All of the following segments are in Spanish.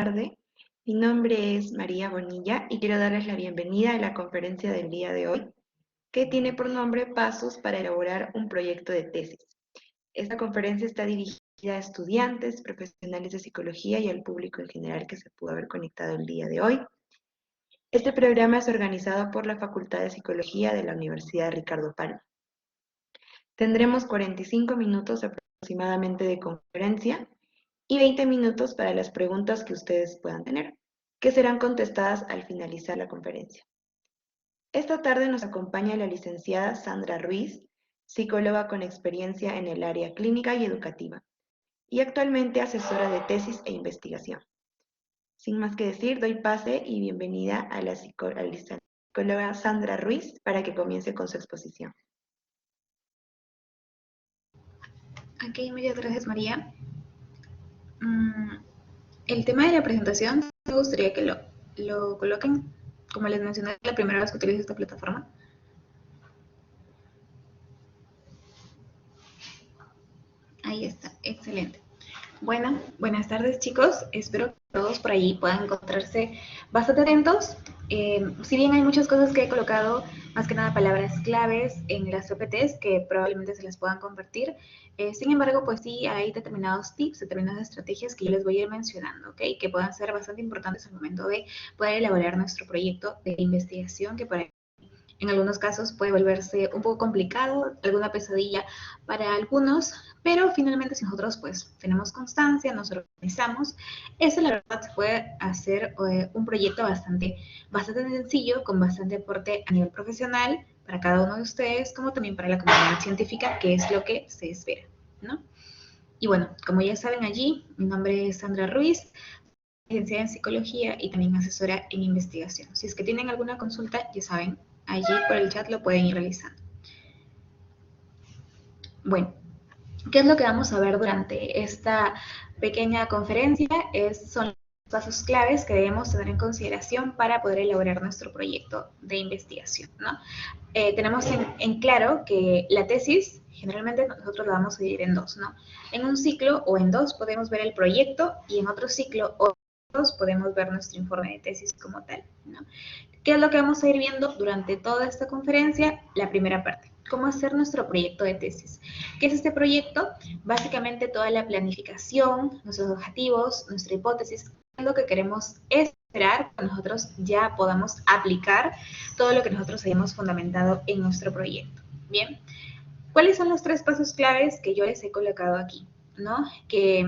tarde. Mi nombre es María Bonilla y quiero darles la bienvenida a la conferencia del día de hoy, que tiene por nombre Pasos para elaborar un proyecto de tesis. Esta conferencia está dirigida a estudiantes, profesionales de psicología y al público en general que se pudo haber conectado el día de hoy. Este programa es organizado por la Facultad de Psicología de la Universidad Ricardo Palma. Tendremos 45 minutos aproximadamente de conferencia y 20 minutos para las preguntas que ustedes puedan tener, que serán contestadas al finalizar la conferencia. Esta tarde nos acompaña la licenciada Sandra Ruiz, psicóloga con experiencia en el área clínica y educativa, y actualmente asesora de tesis e investigación. Sin más que decir, doy pase y bienvenida a la psicóloga Sandra Ruiz para que comience con su exposición. Ok, muchas gracias, María. El tema de la presentación, me gustaría que lo coloquen, como les mencioné, la primera vez que utilizo esta plataforma. Ahí está, excelente. Bueno, buenas tardes, chicos. Espero que todos por allí puedan encontrarse bastante atentos. Si bien hay muchas cosas que he colocado, más que nada palabras claves en las PPTs que probablemente se las puedan compartir, sin embargo, pues sí hay determinados tips, determinadas estrategias que yo les voy a ir mencionando, ¿ok? Que puedan ser bastante importantes al momento de poder elaborar nuestro proyecto de investigación, que para en algunos casos puede volverse un poco complicado, alguna pesadilla para algunos, pero finalmente si nosotros pues tenemos constancia, nos organizamos, eso la verdad se puede hacer un proyecto bastante sencillo, con bastante aporte a nivel profesional para cada uno de ustedes, como también para la comunidad científica, que es lo que se espera, ¿no? Y bueno, como ya saben allí, mi nombre es Sandra Ruiz, licenciada en psicología y también asesora en investigación. Si es que tienen alguna consulta, ya saben, allí por el chat lo pueden ir realizando. Bueno, ¿qué es lo que vamos a ver durante esta pequeña conferencia? Son los pasos claves que debemos tener en consideración para poder elaborar nuestro proyecto de investigación, ¿no? Tenemos en claro que la tesis generalmente nosotros la vamos a dividir en dos, ¿no? En un ciclo o en dos podemos ver el proyecto y en otro ciclo o dos podemos ver nuestro informe de tesis como tal, ¿no? ¿Qué es lo que vamos a ir viendo durante toda esta conferencia? La primera parte, cómo hacer nuestro proyecto de tesis. ¿Qué es este proyecto? Básicamente toda la planificación, nuestros objetivos, nuestra hipótesis, es lo que queremos esperar que nosotros ya podamos aplicar todo lo que nosotros hayamos fundamentado en nuestro proyecto. Bien, ¿cuáles son los 3 pasos claves que yo les he colocado aquí? ¿No? Que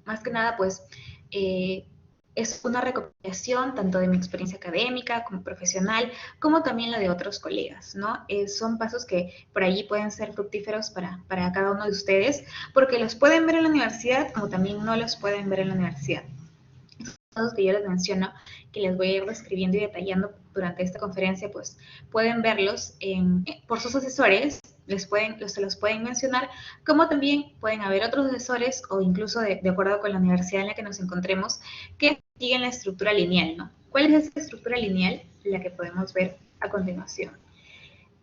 más que nada, pues, es una recopilación tanto de mi experiencia académica como profesional, como también la de otros colegas, ¿no? Son pasos que por allí pueden ser fructíferos para cada uno de ustedes, porque los pueden ver en la universidad, como también no los pueden ver en la universidad. Estos pasos que yo les menciono, que les voy a ir describiendo y detallando durante esta conferencia, pues pueden verlos por sus asesores, se los pueden mencionar, como también pueden haber otros asesores o incluso de acuerdo con la universidad en la que nos encontremos, que siguen la estructura lineal, ¿no? ¿Cuál es esa estructura lineal? La que podemos ver a continuación.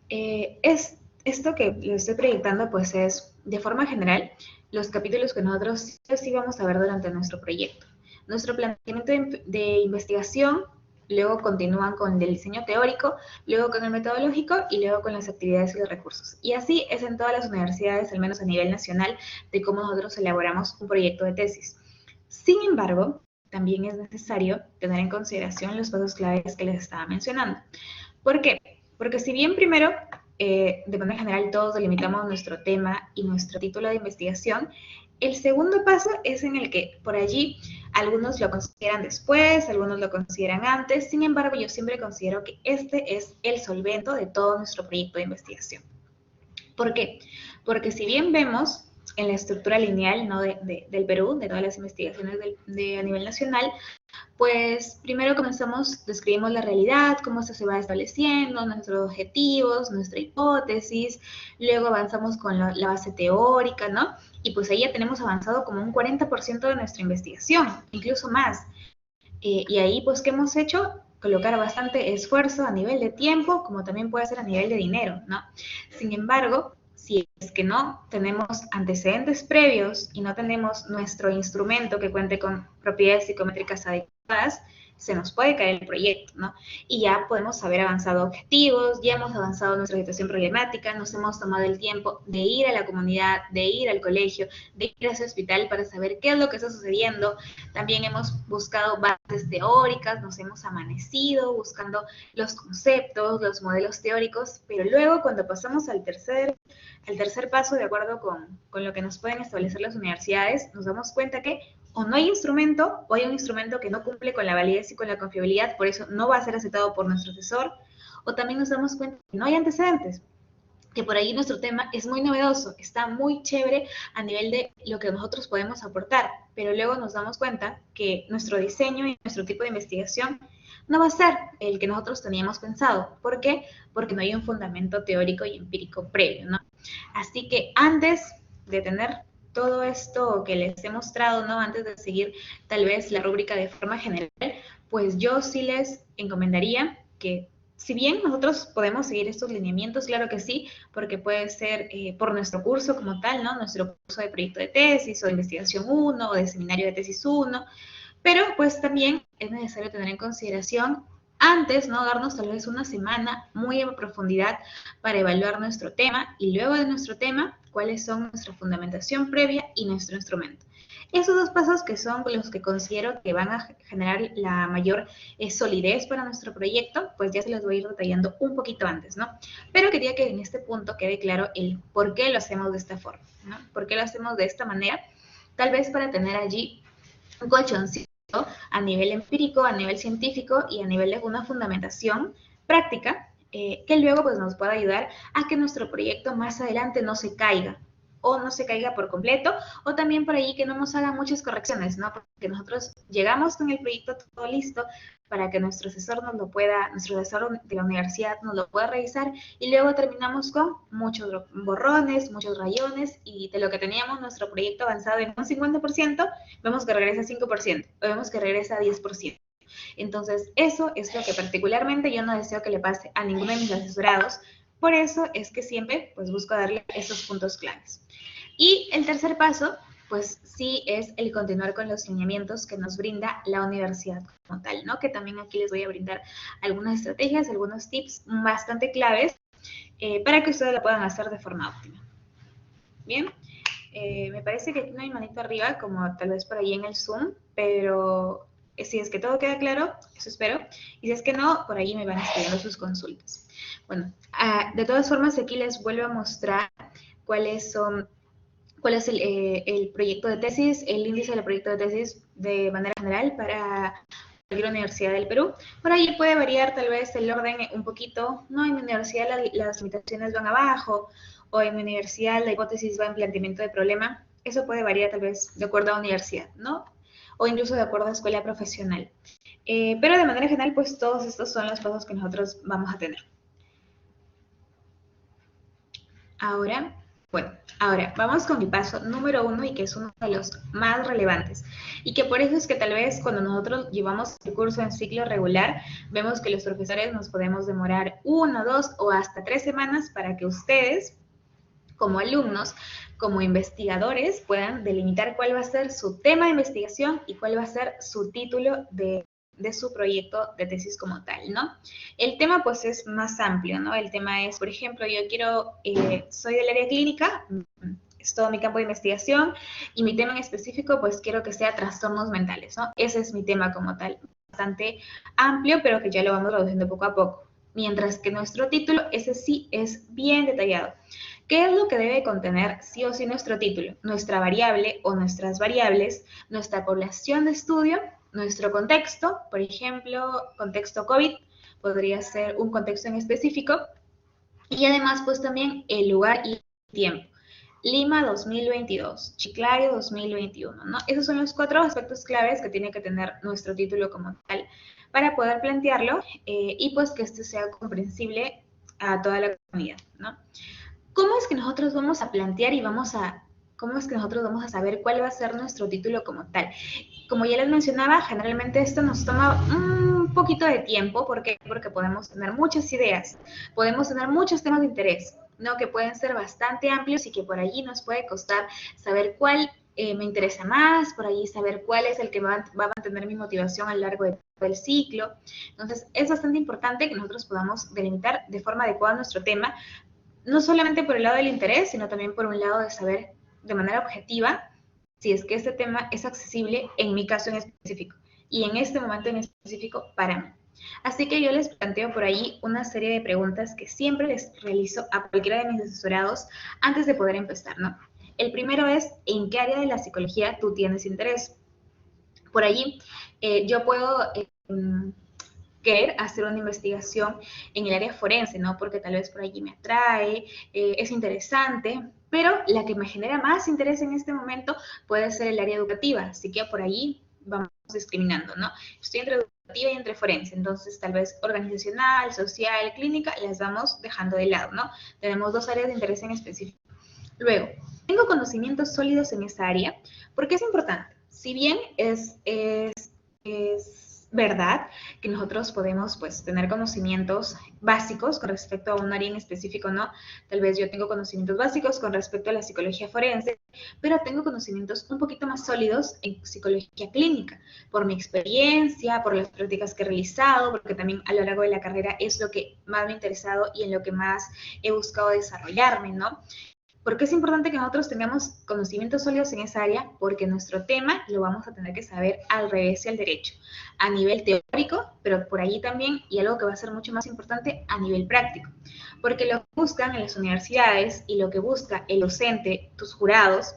Esto que lo estoy proyectando, pues es, de forma general, los capítulos que nosotros sí vamos a ver durante nuestro proyecto. Nuestro planteamiento de investigación, luego continúan con el diseño teórico, luego con el metodológico y luego con las actividades y los recursos. Y así es en todas las universidades, al menos a nivel nacional, de cómo nosotros elaboramos un proyecto de tesis. Sin embargo, también es necesario tener en consideración los pasos claves que les estaba mencionando. ¿Por qué? Porque si bien primero, de manera general, todos delimitamos nuestro tema y nuestro título de investigación, el segundo paso es en el que por allí algunos lo consideran después, algunos lo consideran antes, sin embargo yo siempre considero que este es el solvento de todo nuestro proyecto de investigación. ¿Por qué? Porque si bien vemos en la estructura lineal, ¿no? del Perú, de todas las investigaciones a nivel nacional, pues primero comenzamos, describimos la realidad, cómo esto se va estableciendo, nuestros objetivos, nuestra hipótesis, luego avanzamos con la base teórica, ¿no? Y pues ahí ya tenemos avanzado como un 40% de nuestra investigación, incluso más. Y ahí, pues, ¿qué hemos hecho? Colocar bastante esfuerzo a nivel de tiempo, como también puede ser a nivel de dinero, ¿no? Sin embargo, si es que no tenemos antecedentes previos y no tenemos nuestro instrumento que cuente con propiedades psicométricas adecuadas, se nos puede caer el proyecto, ¿no? Y ya podemos haber avanzado objetivos, ya hemos avanzado en nuestra situación problemática, nos hemos tomado el tiempo de ir a la comunidad, de ir al colegio, de ir a ese hospital para saber qué es lo que está sucediendo. También hemos buscado bases teóricas, nos hemos amanecido buscando los conceptos, los modelos teóricos, pero luego cuando pasamos al tercer paso, de acuerdo con lo que nos pueden establecer las universidades, nos damos cuenta que o no hay instrumento, o hay un instrumento que no cumple con la validez y con la confiabilidad, por eso no va a ser aceptado por nuestro asesor, o también nos damos cuenta que no hay antecedentes, que por ahí nuestro tema es muy novedoso, está muy chévere a nivel de lo que nosotros podemos aportar, pero luego nos damos cuenta que nuestro diseño y nuestro tipo de investigación no va a ser el que nosotros teníamos pensado. ¿Por qué? Porque no hay un fundamento teórico y empírico previo, ¿no? Así que antes de tener todo esto que les he mostrado, ¿no? Antes de seguir tal vez la rúbrica de forma general, pues yo sí les encomendaría que si bien nosotros podemos seguir estos lineamientos, claro que sí, porque puede ser por nuestro curso como tal, ¿no? Nuestro curso de proyecto de tesis o de investigación 1 o de seminario de tesis 1, pero pues también es necesario tener en consideración antes, ¿no? Darnos tal vez una semana muy en profundidad para evaluar nuestro tema y luego de nuestro tema, cuáles son nuestra fundamentación previa y nuestro instrumento. Esos dos pasos que son los que considero que van a generar la mayor solidez para nuestro proyecto, pues ya se los voy a ir detallando un poquito antes, ¿no? Pero quería que en este punto quede claro el por qué lo hacemos de esta forma, ¿no? ¿Por qué lo hacemos de esta manera? Tal vez para tener allí un colchoncito a nivel empírico, a nivel científico y a nivel de una fundamentación práctica que luego pues, nos pueda ayudar a que nuestro proyecto más adelante no se caiga o no se caiga por completo o también por ahí que no nos hagan muchas correcciones, ¿no? Porque nosotros llegamos con el proyecto todo listo para que nuestro asesor nos lo pueda, nuestro asesor de la universidad nos lo pueda revisar y luego terminamos con muchos borrones, muchos rayones y de lo que teníamos nuestro proyecto avanzado en un 50%, vemos que regresa a 5%, o vemos que regresa a 10%. Entonces, eso es lo que particularmente yo no deseo que le pase a ninguno de mis asesorados. Por eso es que siempre pues, busco darle esos puntos claves. Y el tercer paso, pues sí es el continuar con los lineamientos que nos brinda la universidad como tal, ¿no? Que también aquí les voy a brindar algunas estrategias, algunos tips bastante claves para que ustedes lo puedan hacer de forma óptima. Bien, me parece que aquí no hay manito arriba, como tal vez por ahí en el Zoom, pero si es que todo queda claro, eso espero, y si es que no, por ahí me van escribiendo sus consultas. Bueno, de todas formas, aquí les vuelvo a mostrar cuál es el proyecto de tesis, el índice del proyecto de tesis de manera general para cualquier universidad del Perú. Por ahí puede variar tal vez el orden un poquito, ¿no? En mi universidad las limitaciones van abajo, o en mi universidad la hipótesis va en planteamiento de problema. Eso puede variar tal vez de acuerdo a universidad, ¿no? O incluso de acuerdo a escuela profesional. Pero de manera general, pues todos estos son los pasos que nosotros vamos a tener. Ahora vamos con el paso número 1 y que es uno de los más relevantes. Y que por eso es que tal vez cuando nosotros llevamos el curso en ciclo regular, vemos que los profesores nos podemos demorar 1, 2 o hasta 3 semanas para que ustedes, como alumnos, como investigadores, puedan delimitar cuál va a ser su tema de investigación y cuál va a ser su título de su proyecto de tesis como tal, ¿no? El tema pues es más amplio, ¿no? El tema es, por ejemplo, yo quiero, soy del área clínica, es todo mi campo de investigación y mi tema en específico pues quiero que sea trastornos mentales, ¿no? Ese es mi tema como tal, bastante amplio, pero que ya lo vamos reduciendo poco a poco. Mientras que nuestro título, ese sí es bien detallado. ¿Qué es lo que debe contener sí o sí nuestro título? Nuestra variable o nuestras variables, nuestra población de estudio, nuestro contexto, por ejemplo, contexto COVID, podría ser un contexto en específico, y además pues también el lugar y tiempo. Lima 2022, Chiclayo 2021, ¿no? Esos son los 4 aspectos claves que tiene que tener nuestro título como tal para poder plantearlo y pues que esto sea comprensible a toda la comunidad, ¿no? ¿Cómo es que nosotros vamos a plantear y cómo es que nosotros vamos a saber cuál va a ser nuestro título como tal? Como ya les mencionaba, generalmente esto nos toma un poquito de tiempo. ¿Por qué? Porque podemos tener muchas ideas, podemos tener muchos temas de interés, ¿no? Que pueden ser bastante amplios y que por allí nos puede costar saber cuál me interesa más, por ahí saber cuál es el que va a mantener mi motivación a lo largo de todo el ciclo. Entonces, es bastante importante que nosotros podamos delimitar de forma adecuada nuestro tema, no solamente por el lado del interés, sino también por un lado de saber de manera objetiva si es que este tema es accesible en mi caso en específico y en este momento en específico para mí. Así que yo les planteo por ahí una serie de preguntas que siempre les realizo a cualquiera de mis asesorados antes de poder empezar, ¿no? El primero es, ¿en qué área de la psicología tú tienes interés? Por allí yo puedo querer hacer una investigación en el área forense, ¿no? Porque tal vez por allí me atrae, es interesante, pero la que me genera más interés en este momento puede ser el área educativa, así que por allí vamos discriminando, ¿no? Estoy entre educativa y entre forense, entonces tal vez organizacional, social, clínica, las vamos dejando de lado, ¿no? Tenemos dos áreas de interés en específico. Luego, tengo conocimientos sólidos en esa área, porque es importante. Si bien es verdad que nosotros podemos pues tener conocimientos básicos con respecto a un área en específico, ¿no? Tal vez yo tengo conocimientos básicos con respecto a la psicología forense, pero tengo conocimientos un poquito más sólidos en psicología clínica, por mi experiencia, por las prácticas que he realizado, porque también a lo largo de la carrera es lo que más me ha interesado y en lo que más he buscado desarrollarme, ¿no? ¿Por qué es importante que nosotros tengamos conocimientos sólidos en esa área? Porque nuestro tema lo vamos a tener que saber al revés y al derecho, a nivel teórico, pero por allí también, y algo que va a ser mucho más importante, a nivel práctico. Porque lo que buscan en las universidades y lo que busca el docente, tus jurados,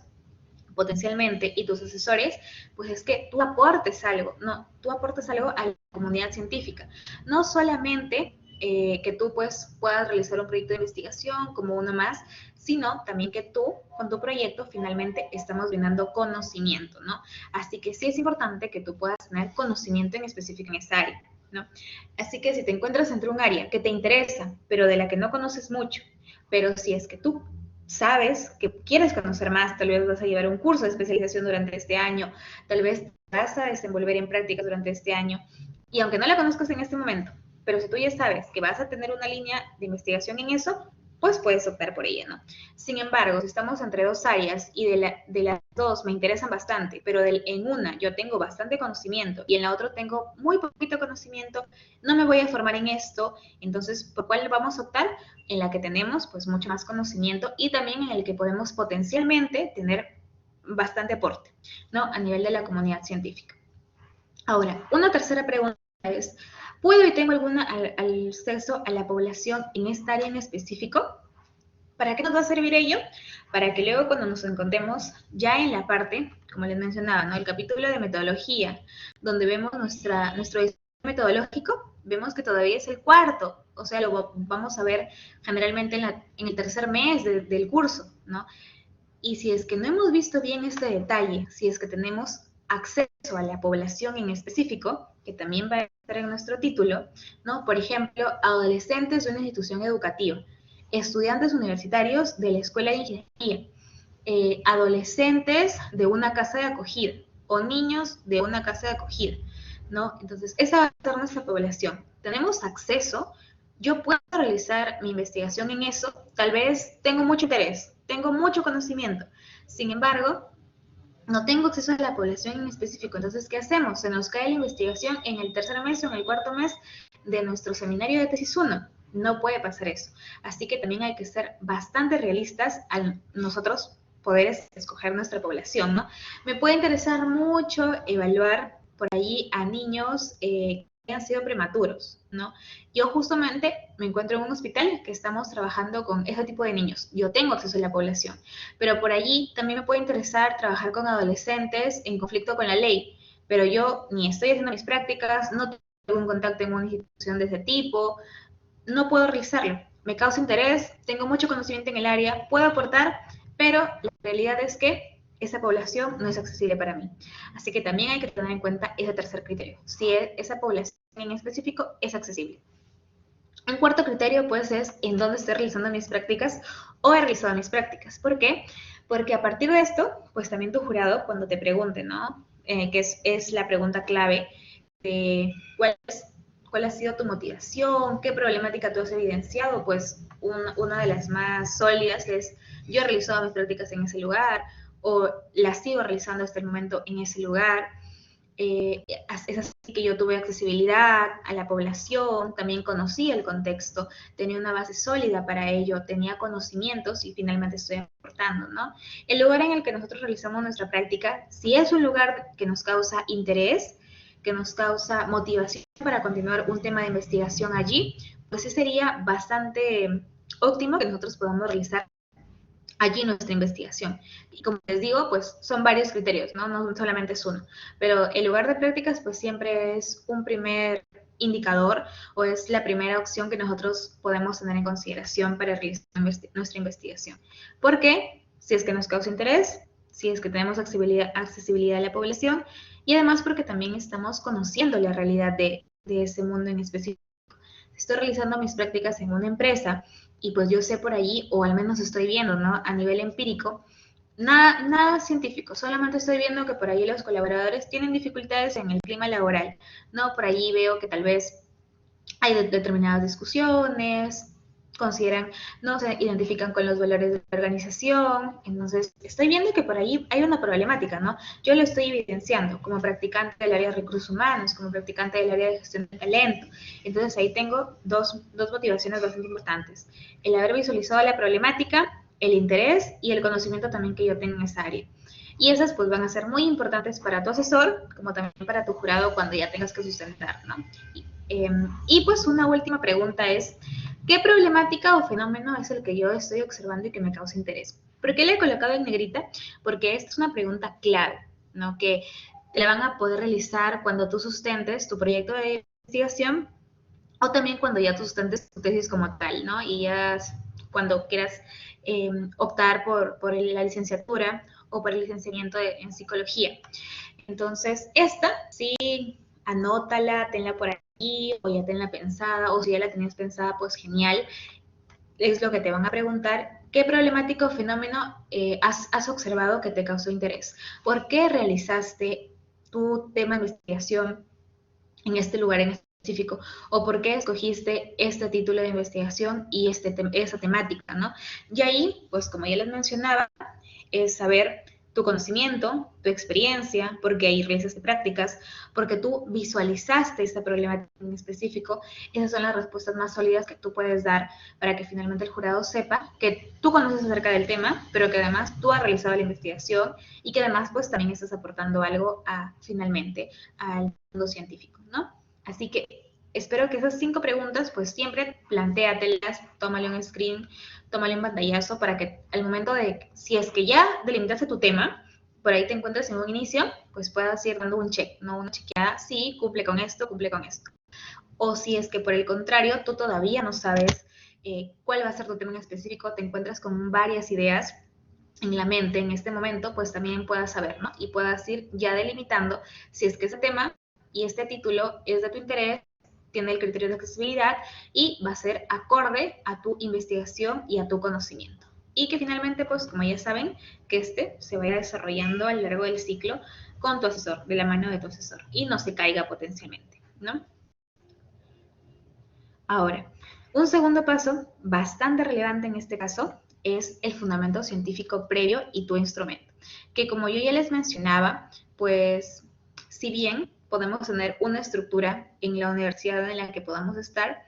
potencialmente, y tus asesores, pues es que tú aportes algo, no, tú aportes algo a la comunidad científica. No solamente que tú pues, puedas realizar un proyecto de investigación como uno más, sino también que tú, con tu proyecto, finalmente estamos brindando conocimiento, ¿no? Así que sí es importante que tú puedas tener conocimiento en específico en esa área, ¿no? Así que si te encuentras entre un área que te interesa, pero de la que no conoces mucho, pero si es que tú sabes que quieres conocer más, tal vez vas a llevar un curso de especialización durante este año, tal vez vas a desenvolver en prácticas durante este año, y aunque no la conozcas en este momento, pero si tú ya sabes que vas a tener una línea de investigación en eso, pues puedes optar por ella, ¿no? Sin embargo, si estamos entre dos áreas y de las dos me interesan bastante, pero en una yo tengo bastante conocimiento y en la otra tengo muy poquito conocimiento, no me voy a formar en esto, entonces, ¿por cuál vamos a optar? En la que tenemos pues mucho más conocimiento y también en el que podemos potencialmente tener bastante aporte, ¿no? A nivel de la comunidad científica. Ahora, una tercera pregunta es, ¿puedo y tengo algún acceso a la población en esta área en específico? ¿Para qué nos va a servir ello? Para que luego cuando nos encontremos ya en la parte, como les mencionaba, ¿no? El capítulo de metodología, donde vemos nuestro diseño metodológico, vemos que todavía es el cuarto, o sea, lo vamos a ver generalmente en el tercer mes del curso, ¿no? Y si es que no hemos visto bien este detalle, si es que tenemos acceso a la población en específico, que también va a estar en nuestro título, ¿no? Por ejemplo, adolescentes de una institución educativa, estudiantes universitarios de la escuela de ingeniería, adolescentes de una casa de acogida o niños de una casa de acogida, ¿no? Entonces, esa va a ser nuestra población. Tenemos acceso, yo puedo realizar mi investigación en eso, tal vez tengo mucho interés, tengo mucho conocimiento, sin embargo, no tengo acceso a la población en específico. Entonces, ¿qué hacemos? Se nos cae la investigación en el tercer mes o en el cuarto mes de nuestro seminario de tesis 1. No puede pasar eso. Así que también hay que ser bastante realistas al nosotros poder escoger nuestra población, ¿no? Me puede interesar mucho evaluar por ahí a niños que han sido prematuros, ¿no? Yo justamente me encuentro en un hospital que estamos trabajando con ese tipo de niños. Yo tengo acceso a la población, pero por allí también me puede interesar trabajar con adolescentes en conflicto con la ley, pero yo ni estoy haciendo mis prácticas, no tengo un contacto en una institución de ese tipo, no puedo realizarlo. Me causa interés, tengo mucho conocimiento en el área, puedo aportar, pero la realidad es que esa población no es accesible para mí. Así que también hay que tener en cuenta ese tercer criterio, si esa población en específico es accesible. Un cuarto criterio, pues, es en dónde estoy realizando mis prácticas o he realizado mis prácticas. ¿Por qué? Porque a partir de esto, pues también tu jurado, cuando te pregunte, ¿no? Que es la pregunta clave de cuál ha sido tu motivación, qué problemática tú has evidenciado, pues una de las más sólidas es yo he realizado mis prácticas en ese lugar, o la sigo realizando hasta el momento en ese lugar. Es así que yo tuve accesibilidad a la población, también conocí el contexto, tenía una base sólida para ello, tenía conocimientos y finalmente estoy aportando, ¿no? El lugar en el que nosotros realizamos nuestra práctica, si es un lugar que nos causa interés, que nos causa motivación para continuar un tema de investigación allí, pues sí sería bastante óptimo que nosotros podamos realizar allí nuestra investigación. Y como les digo, pues son varios criterios, ¿no? No solamente es uno. Pero el lugar de prácticas, pues siempre es un primer indicador o es la primera opción que nosotros podemos tener en consideración para realizar nuestra investigación. Porque si es que nos causa interés, si es que tenemos accesibilidad a la población y además porque también estamos conociendo la realidad de ese mundo en específico. Estoy realizando mis prácticas en una empresa y pues yo sé por allí, o al menos estoy viendo, ¿no? A nivel empírico, nada científico, solamente estoy viendo que por ahí los colaboradores tienen dificultades en el clima laboral, ¿no? Por allí veo que tal vez hay determinadas discusiones, consideran, no se identifican con los valores de la organización, entonces estoy viendo que por ahí hay una problemática, ¿no? Yo lo estoy evidenciando como practicante del área de recursos humanos, como practicante del área de gestión de talento, entonces ahí tengo dos motivaciones bastante importantes, el haber visualizado la problemática, el interés y el conocimiento también que yo tengo en esa área. Y esas pues van a ser muy importantes para tu asesor, como también para tu jurado cuando ya tengas que sustentar, ¿no? Y pues una última pregunta es, ¿qué problemática o fenómeno es el que yo estoy observando y que me causa interés? ¿Por qué le he colocado en negrita? Porque esta es una pregunta clave, ¿no? Que te la van a poder realizar cuando tú sustentes tu proyecto de investigación o también cuando ya tú sustentes tu tesis como tal, ¿no? Y ya cuando quieras optar por la licenciatura o por el licenciamiento en psicología. Entonces, esta sí, anótala, tenla por ahí, o ya tenla pensada, o si ya la tenías pensada, pues genial. Es lo que te van a preguntar. ¿Qué problemático o fenómeno has observado que te causó interés? ¿Por qué realizaste tu tema de investigación en este lugar en específico? ¿O por qué escogiste este título de investigación y esa temática, ¿no? Y ahí, pues como ya les mencionaba, es saber tu conocimiento, tu experiencia, porque ahí realizaste prácticas, porque tú visualizaste esta problemática en específico. Esas son las respuestas más sólidas que tú puedes dar para que finalmente el jurado sepa que tú conoces acerca del tema, pero que además tú has realizado la investigación y que además pues también estás aportando algo finalmente al mundo científico, ¿no? Así que espero que esas 5 preguntas pues siempre plantéatelas, tómale un screen, tómale un pantallazo para que al momento de, si es que ya delimitaste tu tema, por ahí te encuentras en un inicio, pues puedas ir dando un check, ¿no? Una chequeada, sí, cumple con esto, cumple con esto. O si es que por el contrario, tú todavía no sabes cuál va a ser tu tema en específico, te encuentras con varias ideas en la mente en este momento, pues también puedas saber, ¿no? Y puedas ir ya delimitando si es que ese tema y este título es de tu interés, tiene el criterio de accesibilidad y va a ser acorde a tu investigación y a tu conocimiento. Y que finalmente, pues como ya saben, que este se vaya desarrollando a lo largo del ciclo con tu asesor, de la mano de tu asesor, y no se caiga potencialmente, ¿no? Ahora, un segundo paso, bastante relevante en este caso, es el fundamento científico previo y tu instrumento. Que como yo ya les mencionaba, pues si bien podemos tener una estructura en la universidad en la que podamos estar,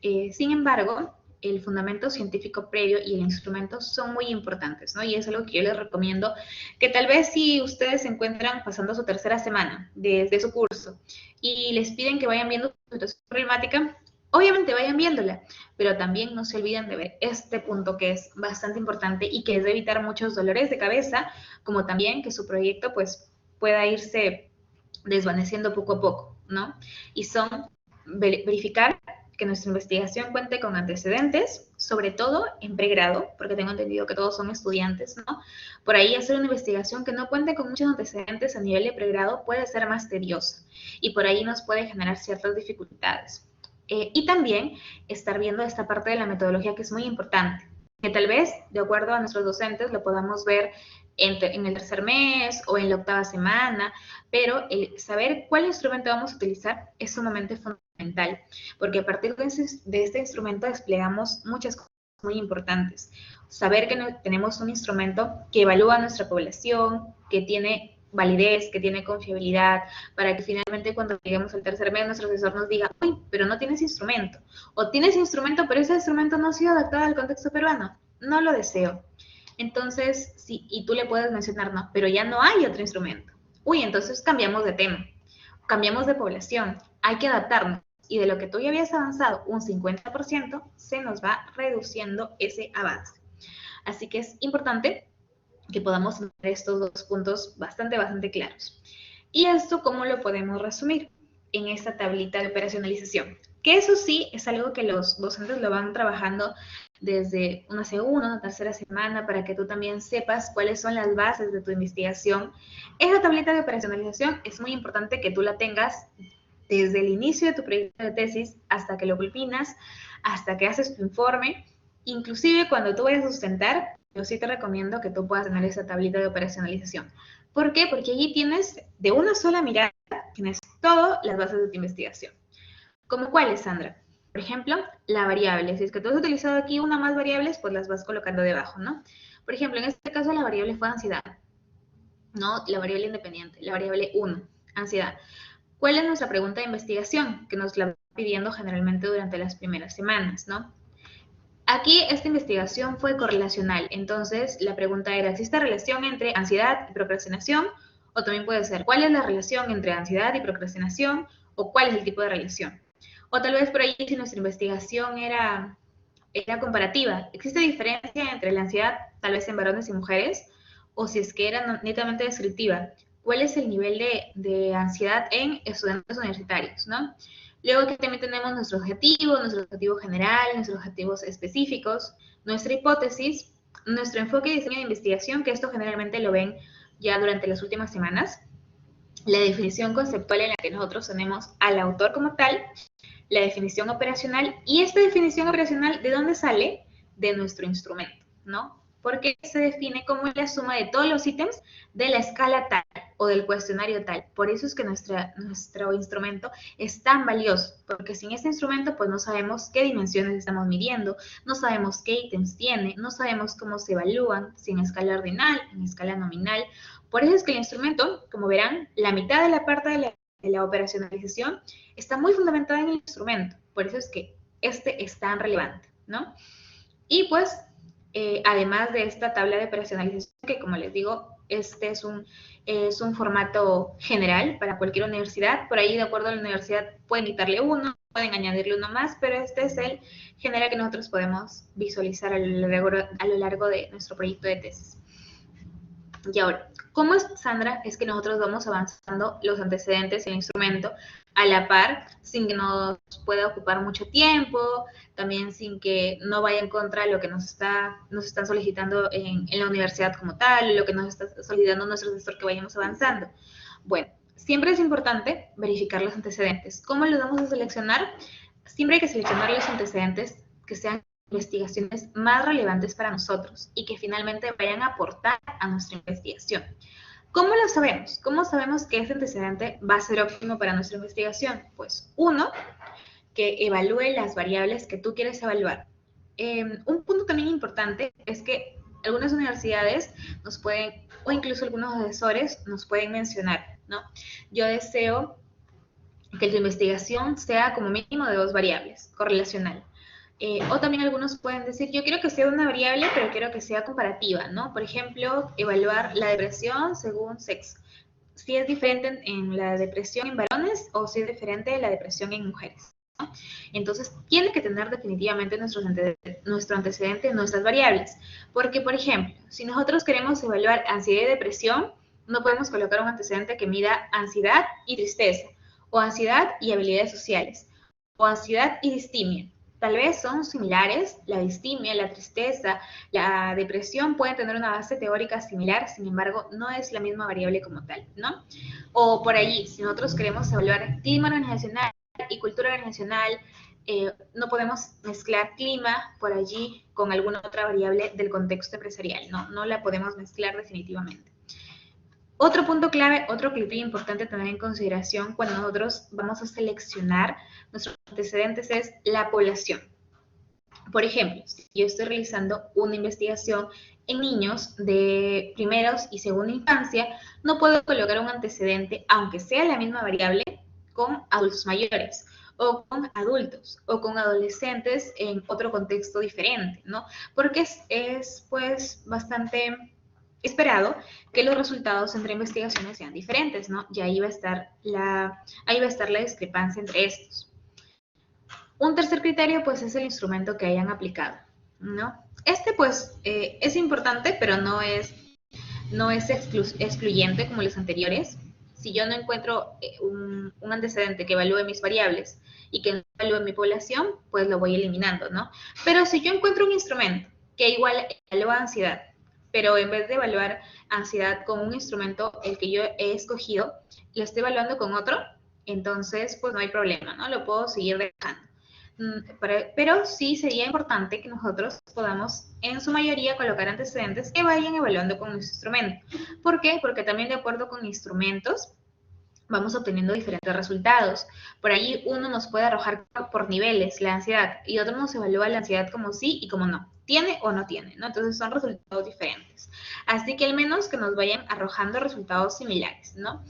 sin embargo, el fundamento científico previo y el instrumento son muy importantes, ¿no? Y es algo que yo les recomiendo que tal vez si ustedes se encuentran pasando su tercera semana de su curso y les piden que vayan viendo su situación problemática, obviamente vayan viéndola, pero también no se olviden de ver este punto que es bastante importante y que es de evitar muchos dolores de cabeza, como también que su proyecto pues pueda irse desvaneciendo poco a poco, ¿no? Y son verificar que nuestra investigación cuente con antecedentes, sobre todo en pregrado, porque tengo entendido que todos son estudiantes, ¿no? Por ahí hacer una investigación que no cuente con muchos antecedentes a nivel de pregrado puede ser más tediosa y por ahí nos puede generar ciertas dificultades. Y también estar viendo esta parte de la metodología que es muy importante, que tal vez, de acuerdo a nuestros docentes, lo podamos ver en el tercer mes o en la octava semana, pero el saber cuál instrumento vamos a utilizar es sumamente fundamental, porque a partir de este instrumento desplegamos muchas cosas, muy importantes. Saber que tenemos un instrumento que evalúa nuestra población, que tiene validez, que tiene confiabilidad, para que finalmente cuando lleguemos al tercer mes nuestro asesor nos diga, uy, pero no tienes instrumento, o tienes instrumento, pero ese instrumento no ha sido adaptado al contexto peruano, no lo deseo. Entonces, sí, y tú le puedes mencionar, no, pero ya no hay otro instrumento. Uy, entonces cambiamos de tema, cambiamos de población, hay que adaptarnos. Y de lo que tú ya habías avanzado un 50%, se nos va reduciendo ese avance. Así que es importante que podamos tener estos dos puntos bastante claros. ¿Y esto cómo lo podemos resumir? En esta tablita de operacionalización. Que eso sí es algo que los docentes lo van trabajando desde una segunda, una tercera semana para que tú también sepas cuáles son las bases de tu investigación. Esa tablita de operacionalización es muy importante que tú la tengas desde el inicio de tu proyecto de tesis hasta que lo culminas, hasta que haces tu informe, inclusive cuando tú vayas a sustentar, yo sí te recomiendo que tú puedas tener esa tablita de operacionalización. ¿Por qué? Porque allí tienes, de una sola mirada, tienes todas las bases de tu investigación. ¿Cómo cuáles, Sandra? Por ejemplo, la variable. Si es que tú has utilizado aquí una más variables, pues las vas colocando debajo, ¿no? Por ejemplo, en este caso la variable fue ansiedad, ¿no? La variable independiente, la variable 1, ansiedad. ¿Cuál es nuestra pregunta de investigación? Que nos la van pidiendo generalmente durante las primeras semanas, ¿no? Aquí esta investigación fue correlacional, entonces la pregunta era, ¿existe relación entre ansiedad y procrastinación? O también puede ser, ¿cuál es la relación entre ansiedad y procrastinación? O ¿cuál es el tipo de relación? O tal vez por ahí si nuestra investigación era comparativa, ¿existe diferencia entre la ansiedad tal vez en varones y mujeres? O si es que era netamente descriptiva, ¿cuál es el nivel de ansiedad en estudiantes universitarios, ¿no? Luego aquí también tenemos nuestro objetivo general, nuestros objetivos específicos, nuestra hipótesis, nuestro enfoque y diseño de investigación, que esto generalmente lo ven ya durante las últimas semanas, la definición conceptual en la que nosotros tenemos al autor como tal, la definición operacional, y esta definición operacional, ¿de dónde sale? De nuestro instrumento, ¿no? Porque se define como la suma de todos los ítems de la escala tal o del cuestionario tal. Por eso es que nuestro instrumento es tan valioso, porque sin este instrumento pues no sabemos qué dimensiones estamos midiendo, no sabemos qué ítems tiene, no sabemos cómo se evalúan, si en escala ordinal, en escala nominal. Por eso es que el instrumento, como verán, la mitad de la parte de la operacionalización está muy fundamentada en el instrumento. Por eso es que este es tan relevante, ¿no? Y pues, además de esta tabla de operacionalización, que como les digo, este es un formato general para cualquier universidad. Por ahí, de acuerdo a la universidad, pueden quitarle uno, pueden añadirle uno más, pero este es el general que nosotros podemos visualizar a lo largo de nuestro proyecto de tesis. Y ahora, ¿cómo es, Sandra? Es que nosotros vamos avanzando los antecedentes del instrumento a la par, sin que nos pueda ocupar mucho tiempo, también sin que no vaya en contra de lo que nos están solicitando en la universidad como tal, lo que nos está solicitando nuestro asesor que vayamos avanzando. Bueno, siempre es importante verificar los antecedentes. ¿Cómo los vamos a seleccionar? Siempre hay que seleccionar los antecedentes que sean investigaciones más relevantes para nosotros y que finalmente vayan a aportar a nuestra investigación. ¿Cómo lo sabemos? ¿Cómo sabemos que este antecedente va a ser óptimo para nuestra investigación? Pues uno, que evalúe las variables que tú quieres evaluar. Un punto también importante es que algunas universidades nos pueden, o incluso algunos asesores nos pueden mencionar, ¿no? Yo deseo que tu investigación sea como mínimo de 2 variables, correlacional. O también algunos pueden decir, yo quiero que sea una variable, pero quiero que sea comparativa, ¿no? Por ejemplo, evaluar la depresión según sexo. Si es diferente en la depresión en varones o si es diferente en la depresión en mujeres, ¿no? Entonces, tiene que tener definitivamente nuestro antecedente, nuestras variables. Porque, por ejemplo, si nosotros queremos evaluar ansiedad y depresión, no podemos colocar un antecedente que mida ansiedad y tristeza, o ansiedad y habilidades sociales, o ansiedad y distimia. Tal vez son similares, la distimia, la tristeza, la depresión pueden tener una base teórica similar, sin embargo, no es la misma variable como tal, ¿no? O por allí, si nosotros queremos evaluar clima organizacional y cultura organizacional, no podemos mezclar clima por allí con alguna otra variable del contexto empresarial, no la podemos mezclar definitivamente. Otro punto clave, otro criterio importante tener en consideración cuando nosotros vamos a seleccionar nuestros antecedentes es la población. Por ejemplo, si yo estoy realizando una investigación en niños de primeros y segunda infancia, no puedo colocar un antecedente, aunque sea la misma variable, con adultos mayores o con adultos o con adolescentes en otro contexto diferente, ¿no? Porque es pues bastante esperado que los resultados entre investigaciones sean diferentes, ¿no? Y ahí va a estar la discrepancia entre estos. Un tercer criterio, pues, es el instrumento que hayan aplicado, ¿no? Este, pues, es importante, pero no es excluyente como los anteriores. Si yo no encuentro un antecedente que evalúe mis variables y que no evalúe mi población, pues lo voy eliminando, ¿no? Pero si yo encuentro un instrumento que igual evalúa ansiedad, pero en vez de evaluar ansiedad con un instrumento, el que yo he escogido, lo estoy evaluando con otro, entonces, pues no hay problema, ¿no? Lo puedo seguir dejando. Pero sí sería importante que nosotros podamos, en su mayoría, colocar antecedentes que vayan evaluando con nuestro instrumento. ¿Por qué? Porque también de acuerdo con instrumentos vamos obteniendo diferentes resultados. Por ahí uno nos puede arrojar por niveles la ansiedad y otro nos evalúa la ansiedad como sí y como no. ¿Tiene o no tiene? ¿No? Entonces son resultados diferentes. Así que al menos que nos vayan arrojando resultados similares, ¿no?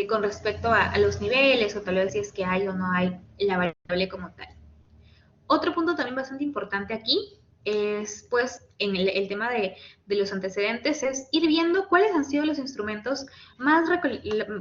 Con respecto a los niveles o tal vez si es que hay o no hay la variable como tal. Otro punto también bastante importante aquí es, pues, en el tema de los antecedentes, es ir viendo cuáles han sido los instrumentos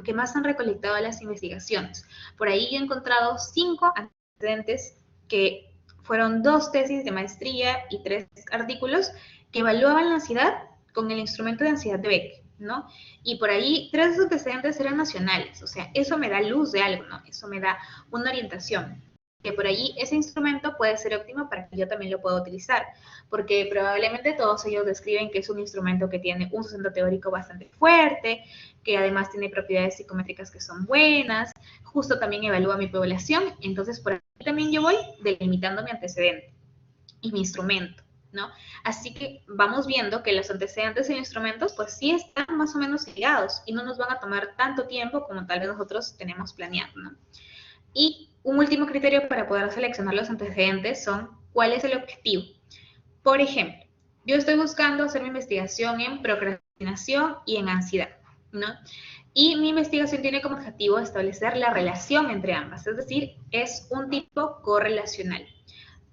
que más han recolectado las investigaciones. Por ahí yo he encontrado 5 antecedentes que fueron 2 tesis de maestría y 3 artículos que evaluaban la ansiedad con el instrumento de ansiedad de Beck, ¿no? Y por ahí 3 antecedentes eran nacionales, o sea, eso me da luz de algo, ¿no? Eso me da una orientación que por allí ese instrumento puede ser óptimo para que yo también lo pueda utilizar, porque probablemente todos ellos describen que es un instrumento que tiene un sustento teórico bastante fuerte, que además tiene propiedades psicométricas que son buenas, justo también evalúa mi población, entonces por ahí también yo voy delimitando mi antecedente y mi instrumento, ¿no? Así que vamos viendo que los antecedentes y instrumentos pues sí están más o menos ligados y no nos van a tomar tanto tiempo como tal vez nosotros tenemos planeado, ¿no? Y un último criterio para poder seleccionar los antecedentes son cuál es el objetivo. Por ejemplo, yo estoy buscando hacer mi investigación en procrastinación y en ansiedad, ¿no? Y mi investigación tiene como objetivo establecer la relación entre ambas, es decir, es un tipo correlacional.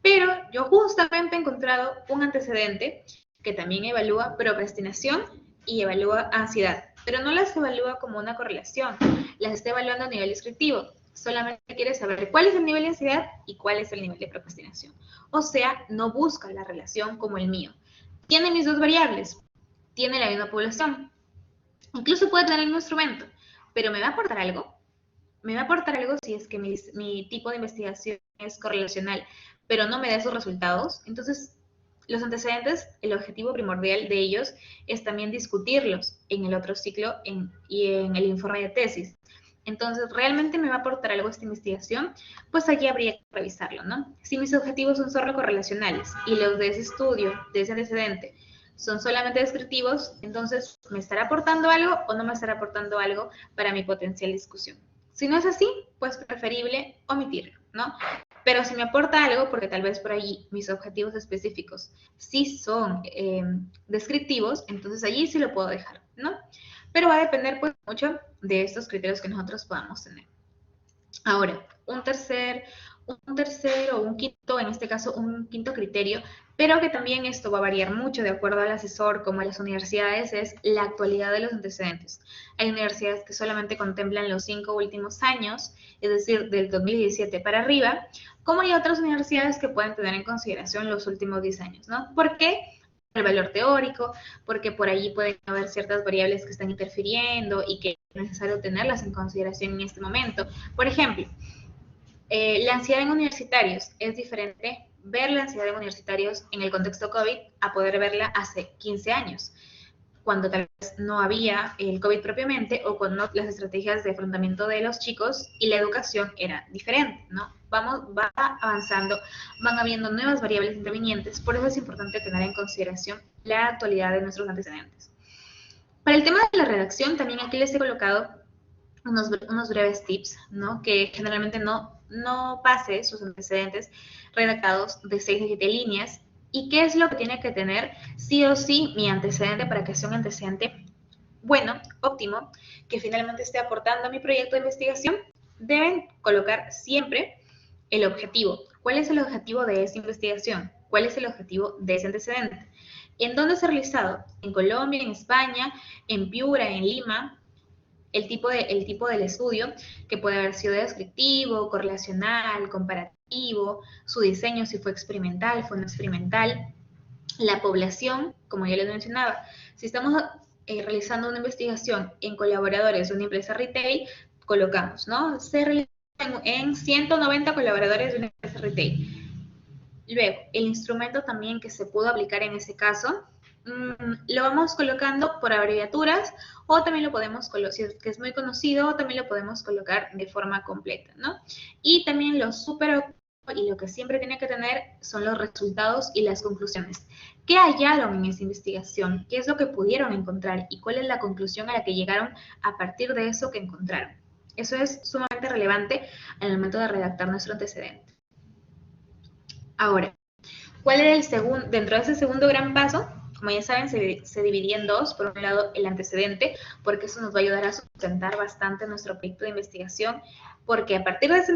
Pero yo justamente he encontrado un antecedente que también evalúa procrastinación y evalúa ansiedad, pero no las evalúa como una correlación, las está evaluando a nivel descriptivo. Solamente quiere saber cuál es el nivel de ansiedad y cuál es el nivel de procrastinación. O sea, no busca la relación como el mío. Tiene mis dos variables, tiene la misma población, incluso puede tener el mismo instrumento, pero ¿me va a aportar algo? Me va a aportar algo si es que mi tipo de investigación es correlacional, pero no me da sus resultados. Entonces, los antecedentes, el objetivo primordial de ellos es también discutirlos en el otro ciclo y en el informe de tesis. Entonces, ¿realmente me va a aportar algo esta investigación? Pues allí habría que revisarlo, ¿no? Si mis objetivos son solo correlacionales y los de ese estudio, de ese antecedente, son solamente descriptivos, entonces, ¿me estará aportando algo o no me estará aportando algo para mi potencial discusión? Si no es así, pues preferible omitirlo, ¿no? Pero si me aporta algo, porque tal vez por allí mis objetivos específicos sí son descriptivos, entonces allí sí lo puedo dejar, ¿no? Pero va a depender pues mucho de estos criterios que nosotros podamos tener. Ahora, un tercer o un quinto, en este caso un quinto criterio, pero que también esto va a variar mucho de acuerdo al asesor como a las universidades, es la actualidad de los antecedentes. Hay universidades que solamente contemplan los 5 últimos años, es decir, del 2017 para arriba, como hay otras universidades que pueden tener en consideración los últimos 10 años, ¿no? ¿Por qué? El valor teórico, porque por allí pueden haber ciertas variables que están interfiriendo y que es necesario tenerlas en consideración en este momento. Por ejemplo, la ansiedad en universitarios es diferente ver la ansiedad en universitarios en el contexto COVID a poder verla hace 15 años, cuando tal vez no había el COVID propiamente o cuando las estrategias de afrontamiento de los chicos y la educación era diferente, ¿no? Va avanzando, van habiendo nuevas variables intervinientes, por eso es importante tener en consideración la actualidad de nuestros antecedentes. Para el tema de la redacción, también aquí les he colocado unos breves tips, ¿no? Que generalmente no no pase sus antecedentes redactados de 6 a 7 líneas. ¿Y qué es lo que tiene que tener sí o sí mi antecedente para que sea un antecedente bueno, óptimo, que finalmente esté aportando a mi proyecto de investigación? Deben colocar siempre el objetivo. ¿Cuál es el objetivo de esta investigación? ¿Cuál es el objetivo de ese antecedente? ¿En dónde se ha realizado? ¿En Colombia, en España, en Piura, en Lima? El tipo del estudio, que puede haber sido descriptivo, correlacional, comparativo, su diseño, si fue experimental, fue no experimental, la población, como ya les mencionaba. Si estamos realizando una investigación en colaboradores de una empresa retail, colocamos, ¿no? Se realiza en 190 colaboradores de una empresa retail. Luego, el instrumento también que se pudo aplicar en ese caso, lo vamos colocando por abreviaturas o también lo podemos colocar, si es que es muy conocido, también lo podemos colocar de forma completa, ¿no? Y también lo súper y lo que siempre tiene que tener son los resultados y las conclusiones. ¿Qué hallaron en esa investigación? ¿Qué es lo que pudieron encontrar? ¿Y cuál es la conclusión a la que llegaron a partir de eso que encontraron? Eso es sumamente relevante al momento de redactar nuestro antecedente. Ahora, ¿cuál era el segundo? Dentro de ese segundo gran paso, como ya saben, se dividía en dos. Por un lado, el antecedente, porque eso nos va a ayudar a sustentar bastante nuestro proyecto de investigación, porque a partir de ese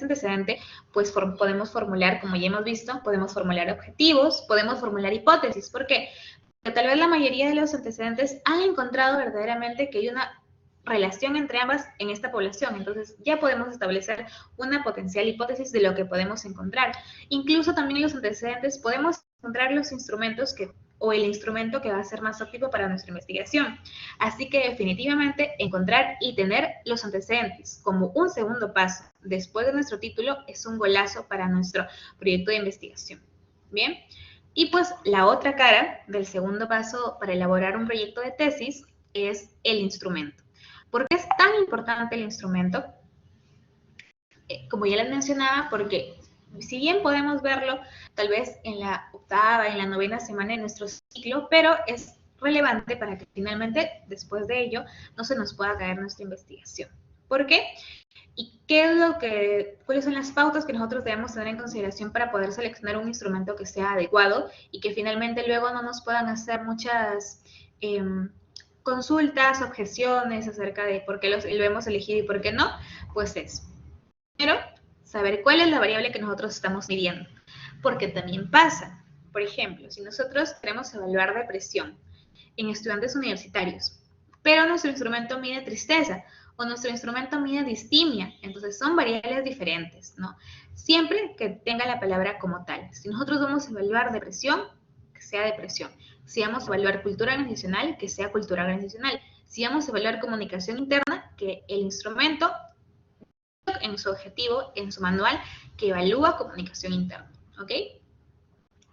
antecedente, pues podemos formular, como ya hemos visto, podemos formular objetivos, podemos formular hipótesis. ¿Por qué? Porque tal vez la mayoría de los antecedentes han encontrado verdaderamente que hay una relación entre ambas en esta población. Entonces ya podemos establecer una potencial hipótesis de lo que podemos encontrar. Incluso también en los antecedentes podemos encontrar los instrumentos o el instrumento que va a ser más óptimo para nuestra investigación. Así que definitivamente encontrar y tener los antecedentes como un segundo paso después de nuestro título es un golazo para nuestro proyecto de investigación. Bien, y pues la otra cara del segundo paso para elaborar un proyecto de tesis es el instrumento. ¿Por qué es tan importante el instrumento? Como ya les mencionaba, porque si bien podemos verlo tal vez en la octava, en la novena semana de nuestro ciclo, pero es relevante para que finalmente, después de ello, no se nos pueda caer nuestra investigación. ¿Por qué? ¿Y cuáles son las pautas que nosotros debemos tener en consideración para poder seleccionar un instrumento que sea adecuado y que finalmente luego no nos puedan hacer muchas consultas, objeciones acerca de por qué lo hemos elegido y por qué no? Pues es, primero, saber cuál es la variable que nosotros estamos midiendo. Porque también pasa, por ejemplo, si nosotros queremos evaluar depresión en estudiantes universitarios, pero nuestro instrumento mide tristeza o nuestro instrumento mide distimia, entonces son variables diferentes, ¿no? Siempre que tenga la palabra como tal. Si nosotros vamos a evaluar depresión, que sea depresión. Si vamos a evaluar cultura organizacional, que sea cultura organizacional. Si vamos a evaluar comunicación interna, que el instrumento en su objetivo, en su manual, que evalúa comunicación interna, ¿ok?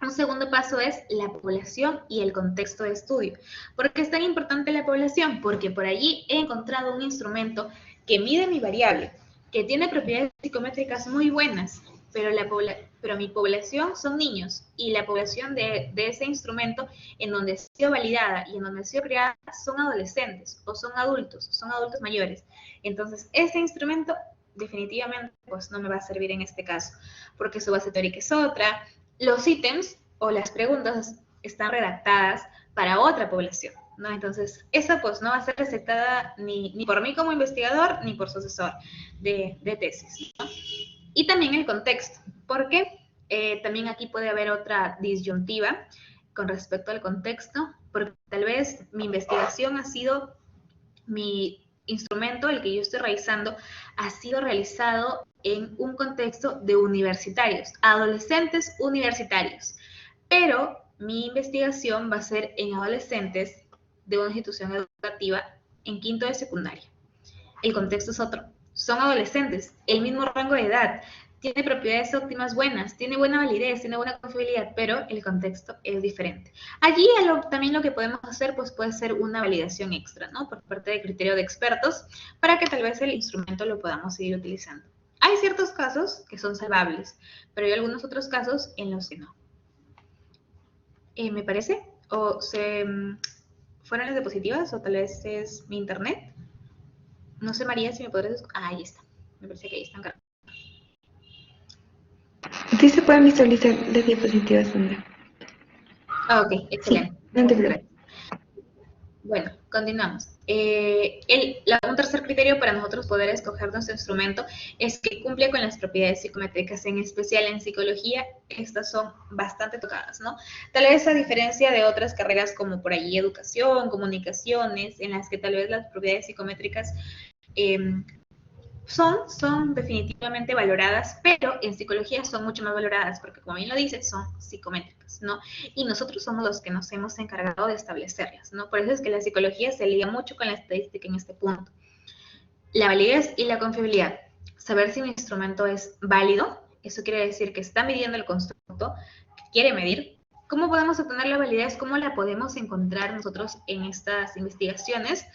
Un segundo paso es la población y el contexto de estudio. ¿Por qué es tan importante la población? Porque por allí he encontrado un instrumento que mide mi variable, que tiene propiedades psicométricas muy buenas, pero mi población son niños y la población de ese instrumento en donde ha sido validada y en donde ha sido creada son adolescentes o son adultos mayores. Entonces, ese instrumento definitivamente pues no me va a servir en este caso, porque su base teórica es otra, los ítems o las preguntas están redactadas para otra población, ¿no? Entonces, esa pues no va a ser recetada ni por mí como investigador, ni por su asesor de tesis, ¿no? Y también el contexto, porque también aquí puede haber otra disyuntiva con respecto al contexto, porque tal vez mi investigación ha sido, mi instrumento, el que yo estoy realizando, ha sido realizado en un contexto de universitarios, adolescentes universitarios, pero mi investigación va a ser en adolescentes de una institución educativa en quinto de secundaria. El contexto es otro. Son adolescentes, el mismo rango de edad, tiene propiedades óptimas buenas, tiene buena validez, tiene buena confiabilidad, pero el contexto es diferente. Allí también lo que podemos hacer pues puede ser una validación extra, ¿no? Por parte del criterio de expertos, para que tal vez el instrumento lo podamos seguir utilizando. Hay ciertos casos que son salvables, pero hay algunos otros casos en los que no. ¿Me parece? ¿O fueron las diapositivas o tal vez es mi internet? No sé, María, si me podrías... ahí está. Me parece que ahí están cargados. Sí se pueden visualizar las diapositivas, Sandra. Ok, Sí, excelente. no te Muchas preocupes. gracias. Bueno, continuamos. Un tercer criterio para nosotros poder escoger nuestro instrumento es que cumple con las propiedades psicométricas, en especial en psicología, estas son bastante tocadas, ¿no? Tal vez a diferencia de otras carreras como por ahí educación, comunicaciones, en las que tal vez las propiedades psicométricas eh, son definitivamente valoradas, pero en psicología son mucho más valoradas porque, como bien lo dice, son psicométricas, ¿no? Y nosotros somos los que nos hemos encargado de establecerlas, ¿no? Por eso es que la psicología se liga mucho con la estadística en este punto. La validez y la confiabilidad. Saber si un instrumento es válido, eso quiere decir que está midiendo el constructo, que quiere medir. ¿Cómo podemos obtener la validez? ¿Cómo la podemos encontrar nosotros en estas investigaciones?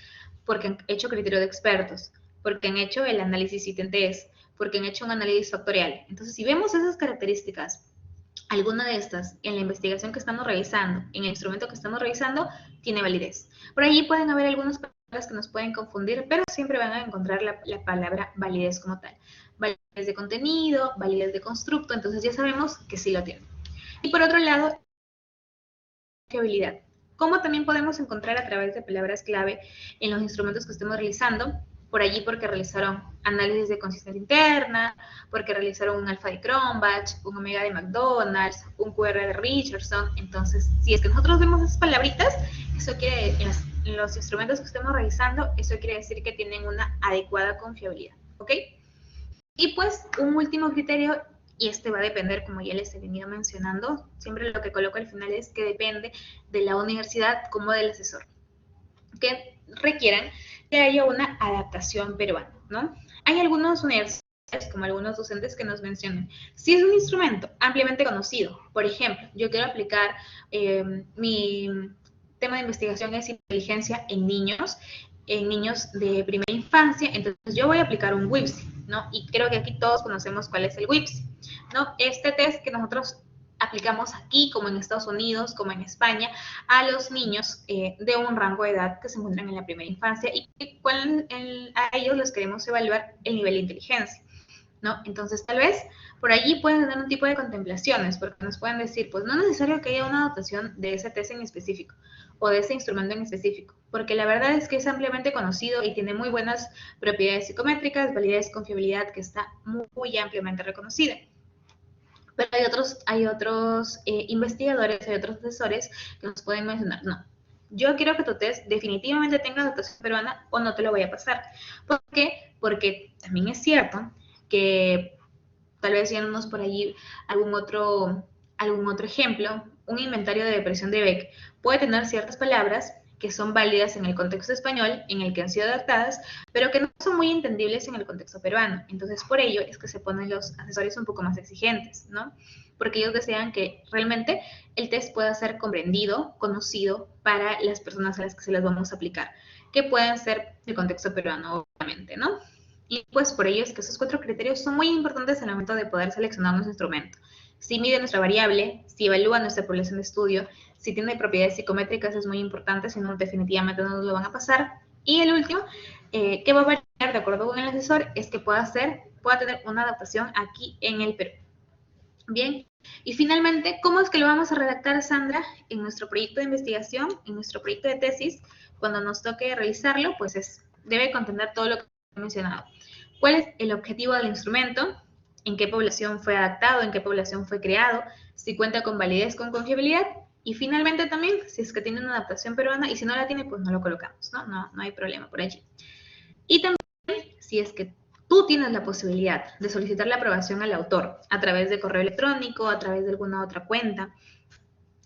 Porque han hecho criterio de expertos, porque han hecho el análisis y test, porque han hecho un análisis factorial. Entonces, si vemos esas características, alguna de estas en la investigación que estamos revisando, en el instrumento que estamos revisando, tiene validez. Por allí pueden haber algunas palabras que nos pueden confundir, pero siempre van a encontrar la palabra validez como tal. Validez de contenido, validez de constructo, entonces ya sabemos que sí lo tiene. Y por otro lado, confiabilidad. ¿Cómo también podemos encontrar a través de palabras clave en los instrumentos que estemos realizando? Por allí porque realizaron análisis de consistencia interna, porque realizaron un alfa de Cronbach, un omega de McDonald's, un QR de Richardson. Entonces, si es que nosotros vemos esas palabritas, eso quiere, en los instrumentos que estemos realizando, eso quiere decir que tienen una adecuada confiabilidad, ¿ok? Y pues un último criterio, y este va a depender, como ya les he venido mencionando, siempre lo que coloco al final es que depende de la universidad como del asesor, que requieran que haya una adaptación peruana, ¿no? Hay algunas universidades, como algunos docentes que nos mencionan, si es un instrumento ampliamente conocido, por ejemplo, yo quiero aplicar mi tema de investigación es inteligencia en niños de primera infancia, entonces yo voy a aplicar un WIPSI, ¿no? Y creo que aquí todos conocemos cuál es el WIPSI, ¿no? Este test que nosotros aplicamos aquí, como en Estados Unidos, como en España, a los niños de un rango de edad que se encuentran en la primera infancia y que a ellos les queremos evaluar el nivel de inteligencia, ¿no? Entonces, tal vez por allí pueden tener un tipo de contemplaciones, porque nos pueden decir, pues no es necesario que haya una dotación de ese test en específico o de ese instrumento en específico, porque la verdad es que es ampliamente conocido y tiene muy buenas propiedades psicométricas, validez, confiabilidad, que está muy ampliamente reconocida. Pero hay otros investigadores, hay otros asesores que nos pueden mencionar, no, yo quiero que tu test definitivamente tenga dotación peruana o no te lo voy a pasar. ¿Por qué? Porque también es cierto que tal vez viéndonos por allí algún otro ejemplo, un inventario de depresión de Beck puede tener ciertas palabras que son válidas en el contexto español, en el que han sido adaptadas, pero que no son muy entendibles en el contexto peruano. Entonces, por ello es que se ponen los asesores un poco más exigentes, ¿no? Porque ellos desean que realmente el test pueda ser comprendido, conocido para las personas a las que se las vamos a aplicar, que pueden ser del contexto peruano, obviamente, ¿no? Y pues por ello es que esos 4 criterios son muy importantes al momento de poder seleccionar nuestro instrumento. Si mide nuestra variable, si evalúa nuestra población de estudio, si tiene propiedades psicométricas es muy importante, si no definitivamente no nos lo van a pasar. Y el último, que va a variar de acuerdo con el asesor, es que pueda tener una adaptación aquí en el Perú. Bien, y finalmente, ¿cómo es que lo vamos a redactar, Sandra, en nuestro proyecto de investigación, en nuestro proyecto de tesis? Cuando nos toque realizarlo, pues debe contener todo lo que he mencionado. ¿Cuál es el objetivo del instrumento? ¿En qué población fue adaptado? ¿En qué población fue creado? Si cuenta con validez, con confiabilidad. Y finalmente también, si es que tiene una adaptación peruana, y si no la tiene, pues no lo colocamos, ¿no? No hay problema por allí. Y también, si es que tú tienes la posibilidad de solicitar la aprobación al autor a través de correo electrónico, a través de alguna otra cuenta,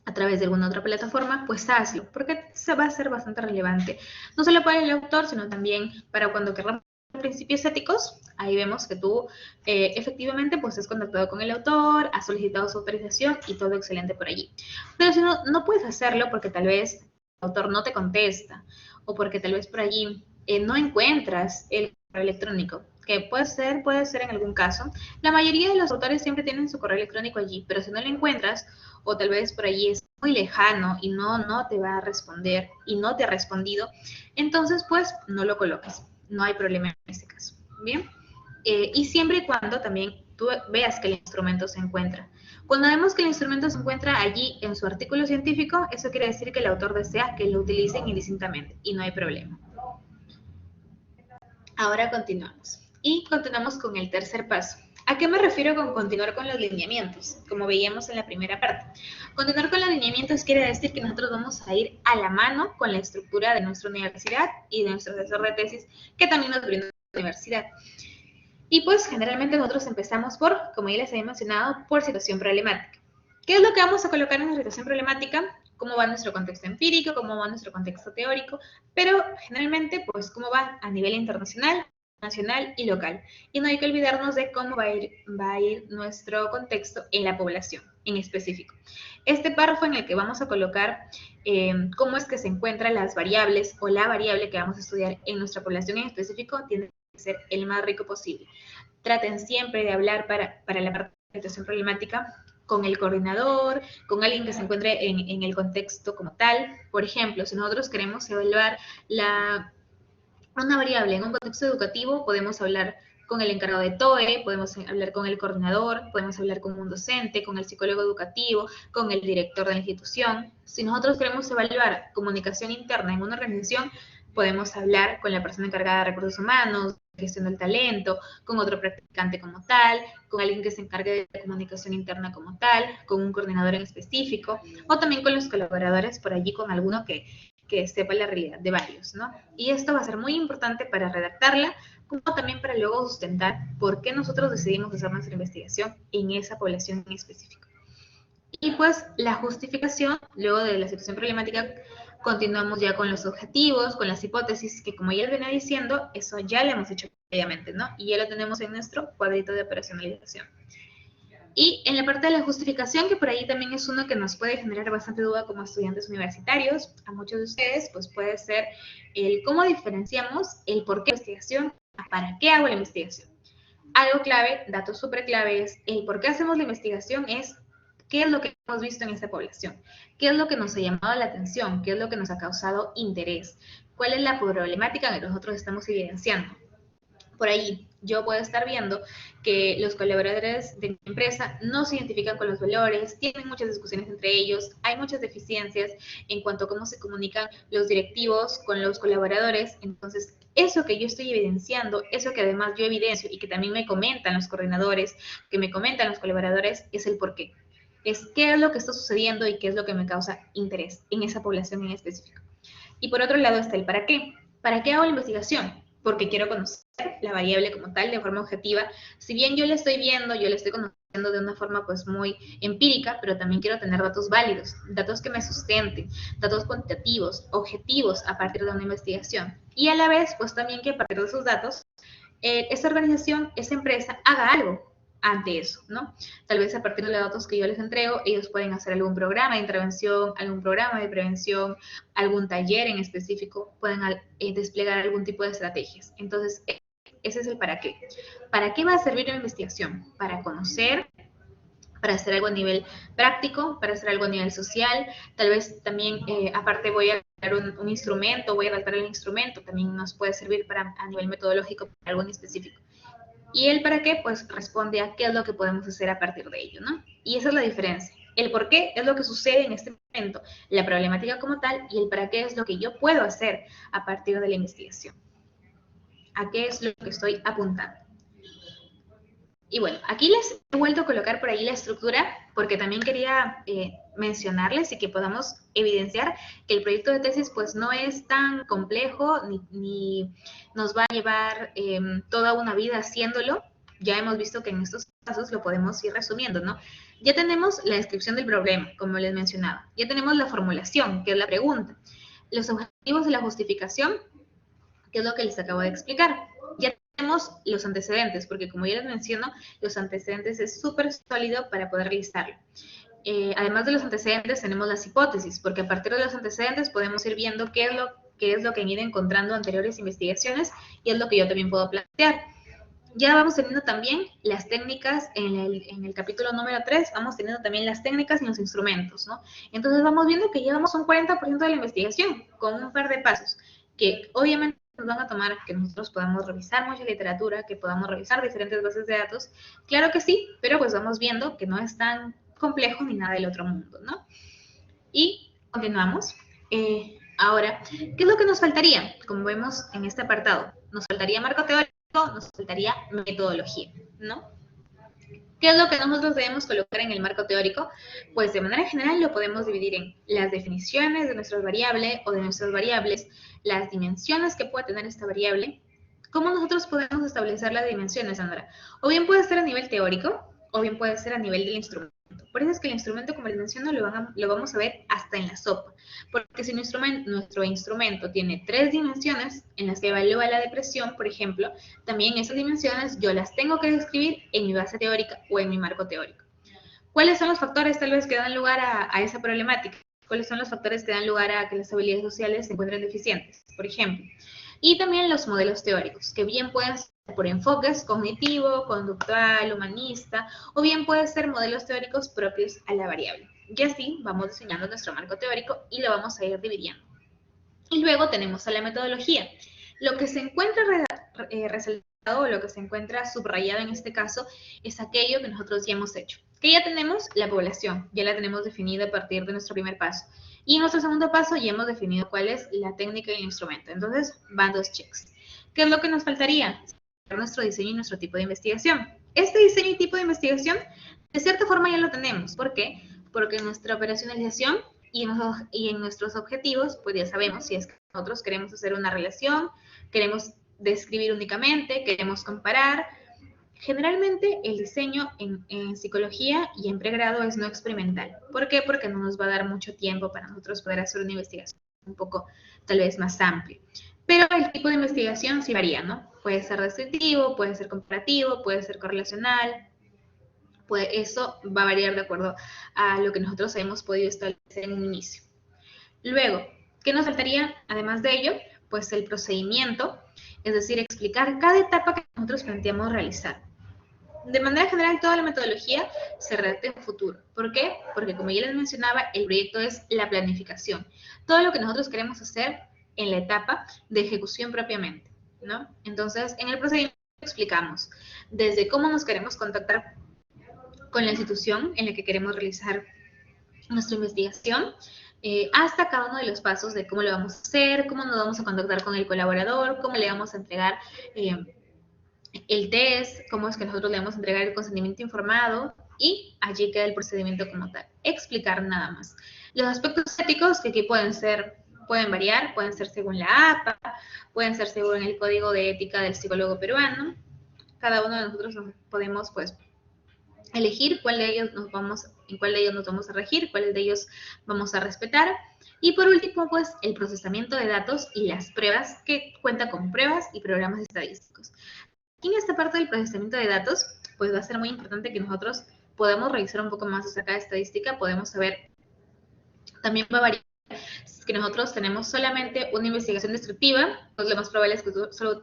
a través de alguna otra plataforma, pues hazlo, porque se va a ser bastante relevante. No solo para el autor, sino también para cuando queramos principios éticos, ahí vemos que tú efectivamente pues has contactado con el autor, has solicitado su autorización y todo excelente por allí. Pero si no puedes hacerlo porque tal vez el autor no te contesta o porque tal vez por allí no encuentras el correo electrónico, que puede ser en algún caso. La mayoría de los autores siempre tienen su correo electrónico allí, pero si no lo encuentras o tal vez por allí es muy lejano y no te va a responder y no te ha respondido, entonces pues no lo coloques. no hay problema en este caso. Bien, y siempre y cuando también tú veas que el instrumento se encuentra. Cuando vemos que el instrumento se encuentra allí en su artículo científico, eso quiere decir que el autor desea que lo utilicen indistintamente y no hay problema. Ahora continuamos. Y continuamos con el tercer paso. ¿A qué me refiero con continuar con los lineamientos? Como veíamos en la primera parte. Continuar con los lineamientos quiere decir que nosotros vamos a ir a la mano con la estructura de nuestra universidad y de nuestro asesor de tesis, que también nos brinda la universidad. Y pues generalmente nosotros empezamos por, como ya les había mencionado, por situación problemática. ¿Qué es lo que vamos a colocar en la situación problemática? Cómo va nuestro contexto empírico, cómo va nuestro contexto teórico, pero generalmente, pues, cómo va a nivel internacional, nacional y local. Y no hay que olvidarnos de cómo va a ir nuestro contexto en la población en específico. Este párrafo en el que vamos a colocar cómo es que se encuentran las variables o la variable que vamos a estudiar en nuestra población en específico tiene que ser el más rico posible. Traten siempre de hablar para la parte de situación problemática con el coordinador, con alguien que se encuentre en el contexto como tal. Por ejemplo, si nosotros queremos evaluar una variable en un contexto educativo, podemos hablar con el encargado de TOE, podemos hablar con el coordinador, podemos hablar con un docente, con el psicólogo educativo, con el director de la institución. Si nosotros queremos evaluar comunicación interna en una organización, podemos hablar con la persona encargada de recursos humanos, gestión del talento, con otro practicante como tal, con alguien que se encargue de comunicación interna como tal, con un coordinador en específico, o también con los colaboradores por allí, con alguno que sepa la realidad de varios, ¿no? Y esto va a ser muy importante para redactarla, como también para luego sustentar por qué nosotros decidimos hacer nuestra investigación en esa población en específico. Y pues la justificación, luego de la situación problemática, continuamos ya con los objetivos, con las hipótesis, que como ya les venía diciendo, eso ya lo hemos hecho previamente, ¿no? Y ya lo tenemos en nuestro cuadrito de operacionalización. Y en la parte de la justificación, que por ahí también es uno que nos puede generar bastante duda como estudiantes universitarios, a muchos de ustedes, pues puede ser el cómo diferenciamos el por qué investigación a para qué hago la investigación. Algo clave, dato súper clave es el por qué hacemos la investigación es qué es lo que hemos visto en esta población, qué es lo que nos ha llamado la atención, qué es lo que nos ha causado interés, cuál es la problemática que nosotros estamos evidenciando. Por ahí yo puedo estar viendo que los colaboradores de mi empresa no se identifican con los valores, tienen muchas discusiones entre ellos, hay muchas deficiencias en cuanto a cómo se comunican los directivos con los colaboradores. Entonces, eso que yo estoy evidenciando, eso que además yo evidencio y que también me comentan los coordinadores, que me comentan los colaboradores, es el por qué. Es qué es lo que está sucediendo y qué es lo que me causa interés en esa población en específico. Y por otro lado está el para qué. ¿Para qué hago la investigación? Porque quiero conocer la variable como tal de forma objetiva. Si bien yo la estoy viendo, yo la estoy conociendo de una forma pues muy empírica, pero también quiero tener datos válidos, datos que me sustenten, datos cuantitativos, objetivos a partir de una investigación. Y a la vez, pues también que a partir de esos datos, esta organización, esta empresa haga algo ante eso, ¿no? Tal vez a partir de los datos que yo les entrego, ellos pueden hacer algún programa de intervención, algún programa de prevención, algún taller en específico, pueden desplegar algún tipo de estrategias. Entonces, ese es el para qué. ¿Para qué va a servir la investigación? Para conocer, para hacer algo a nivel práctico, para hacer algo a nivel social, tal vez también, aparte voy a crear un instrumento, voy a adaptar el instrumento, también nos puede servir para, a nivel metodológico para algo en específico. Y el para qué, pues responde a qué es lo que podemos hacer a partir de ello, ¿no? Y esa es la diferencia. El por qué es lo que sucede en este momento, la problemática como tal, y el para qué es lo que yo puedo hacer a partir de la investigación. ¿A qué es lo que estoy apuntando? Y bueno, aquí les he vuelto a colocar por ahí la estructura, porque también quería mencionarles y que podamos evidenciar que el proyecto de tesis pues no es tan complejo ni nos va a llevar toda una vida haciéndolo. Ya hemos visto que en estos casos lo podemos ir resumiendo, ¿no? Ya tenemos la descripción del problema, como les mencionaba. Ya tenemos la formulación, que es la pregunta. Los objetivos de la justificación, que es lo que les acabo de explicar. Ya tenemos los antecedentes, porque como ya les menciono, los antecedentes es súper sólido para poder listarlo. Además de los antecedentes, tenemos las hipótesis, porque a partir de los antecedentes podemos ir viendo qué es lo que han ido encontrando anteriores investigaciones y es lo que yo también puedo plantear. Ya vamos teniendo también las técnicas en el capítulo número 3, vamos teniendo también las técnicas y los instrumentos, ¿no? Entonces vamos viendo que llevamos un 40% de la investigación con un par de pasos, que obviamente nos van a tomar que nosotros podamos revisar mucha literatura, que podamos revisar diferentes bases de datos. Claro que sí, pero pues vamos viendo que no es tan complejo ni nada del otro mundo, ¿no? Y continuamos. Ahora, ¿qué es lo que nos faltaría? Como vemos en este apartado, nos faltaría marco teórico, nos faltaría metodología, ¿no? ¿Qué es lo que nosotros debemos colocar en el marco teórico? Pues de manera general lo podemos dividir en las definiciones de nuestras variables o de nuestras variables, las dimensiones que puede tener esta variable. ¿Cómo nosotros podemos establecer las dimensiones, Sandra? O bien puede ser a nivel teórico, o bien puede ser a nivel del instrumento. Por eso es que el instrumento, como les menciono, lo vamos a ver hasta en la sopa. Porque si nuestro instrumento tiene 3 dimensiones en las que evalúa la depresión, por ejemplo, también esas dimensiones yo las tengo que describir en mi base teórica o en mi marco teórico. ¿Cuáles son los factores tal vez que dan lugar a esa problemática? ¿Cuáles son los factores que dan lugar a que las habilidades sociales se encuentren deficientes, por ejemplo? Y también los modelos teóricos, que bien pueden ser por enfoques cognitivo, conductual, humanista, o bien pueden ser modelos teóricos propios a la variable. Y así vamos diseñando nuestro marco teórico y lo vamos a ir dividiendo. Y luego tenemos a la metodología. Lo que se encuentra resaltado o lo que se encuentra subrayado en este caso es aquello que nosotros ya hemos hecho. Que ya tenemos la población, ya la tenemos definida a partir de nuestro primer paso. Y en nuestro segundo paso ya hemos definido cuál es la técnica y el instrumento. Entonces van 2 checks. ¿Qué es lo que nos faltaría? Nuestro diseño y nuestro tipo de investigación. Este diseño y tipo de investigación, de cierta forma ya lo tenemos. ¿Por qué? Porque en nuestra operacionalización y en nuestros objetivos, pues ya sabemos si es que nosotros queremos hacer una relación, queremos describir únicamente, queremos comparar. Generalmente el diseño en psicología y en pregrado es no experimental. ¿Por qué? Porque no nos va a dar mucho tiempo para nosotros poder hacer una investigación un poco tal vez más amplia. Pero el tipo de investigación sí varía, ¿no? Puede ser descriptivo, puede ser comparativo, puede ser correlacional, pues eso va a variar de acuerdo a lo que nosotros hemos podido establecer en un inicio. Luego, ¿qué nos faltaría además de ello? Pues el procedimiento, es decir, explicar cada etapa que nosotros planteamos realizar. De manera general, toda la metodología se redacta en futuro. ¿Por qué? Porque como ya les mencionaba, el proyecto es la planificación. Todo lo que nosotros queremos hacer en la etapa de ejecución propiamente, ¿no? Entonces, en el procedimiento explicamos desde cómo nos queremos contactar con la institución en la que queremos realizar nuestra investigación, hasta cada uno de los pasos de cómo lo vamos a hacer, cómo nos vamos a contactar con el colaborador, cómo le vamos a entregar el test, cómo es que nosotros le vamos a entregar el consentimiento informado y allí queda el procedimiento como tal. Explicar nada más. Los aspectos éticos que aquí pueden variar, pueden ser según la APA, pueden ser según el Código de Ética del Psicólogo Peruano. Cada uno de nosotros podemos, pues, elegir cuál de ellos en cuál de ellos nos vamos a regir, cuál de ellos vamos a respetar. Y por último, pues, el procesamiento de datos y las pruebas, que cuenta con pruebas y programas estadísticos. Aquí en esta parte del procesamiento de datos, pues va a ser muy importante que nosotros podamos revisar un poco más acerca de estadística, podemos saber, también va a variar que nosotros tenemos solamente una investigación descriptiva, pues lo más probable es que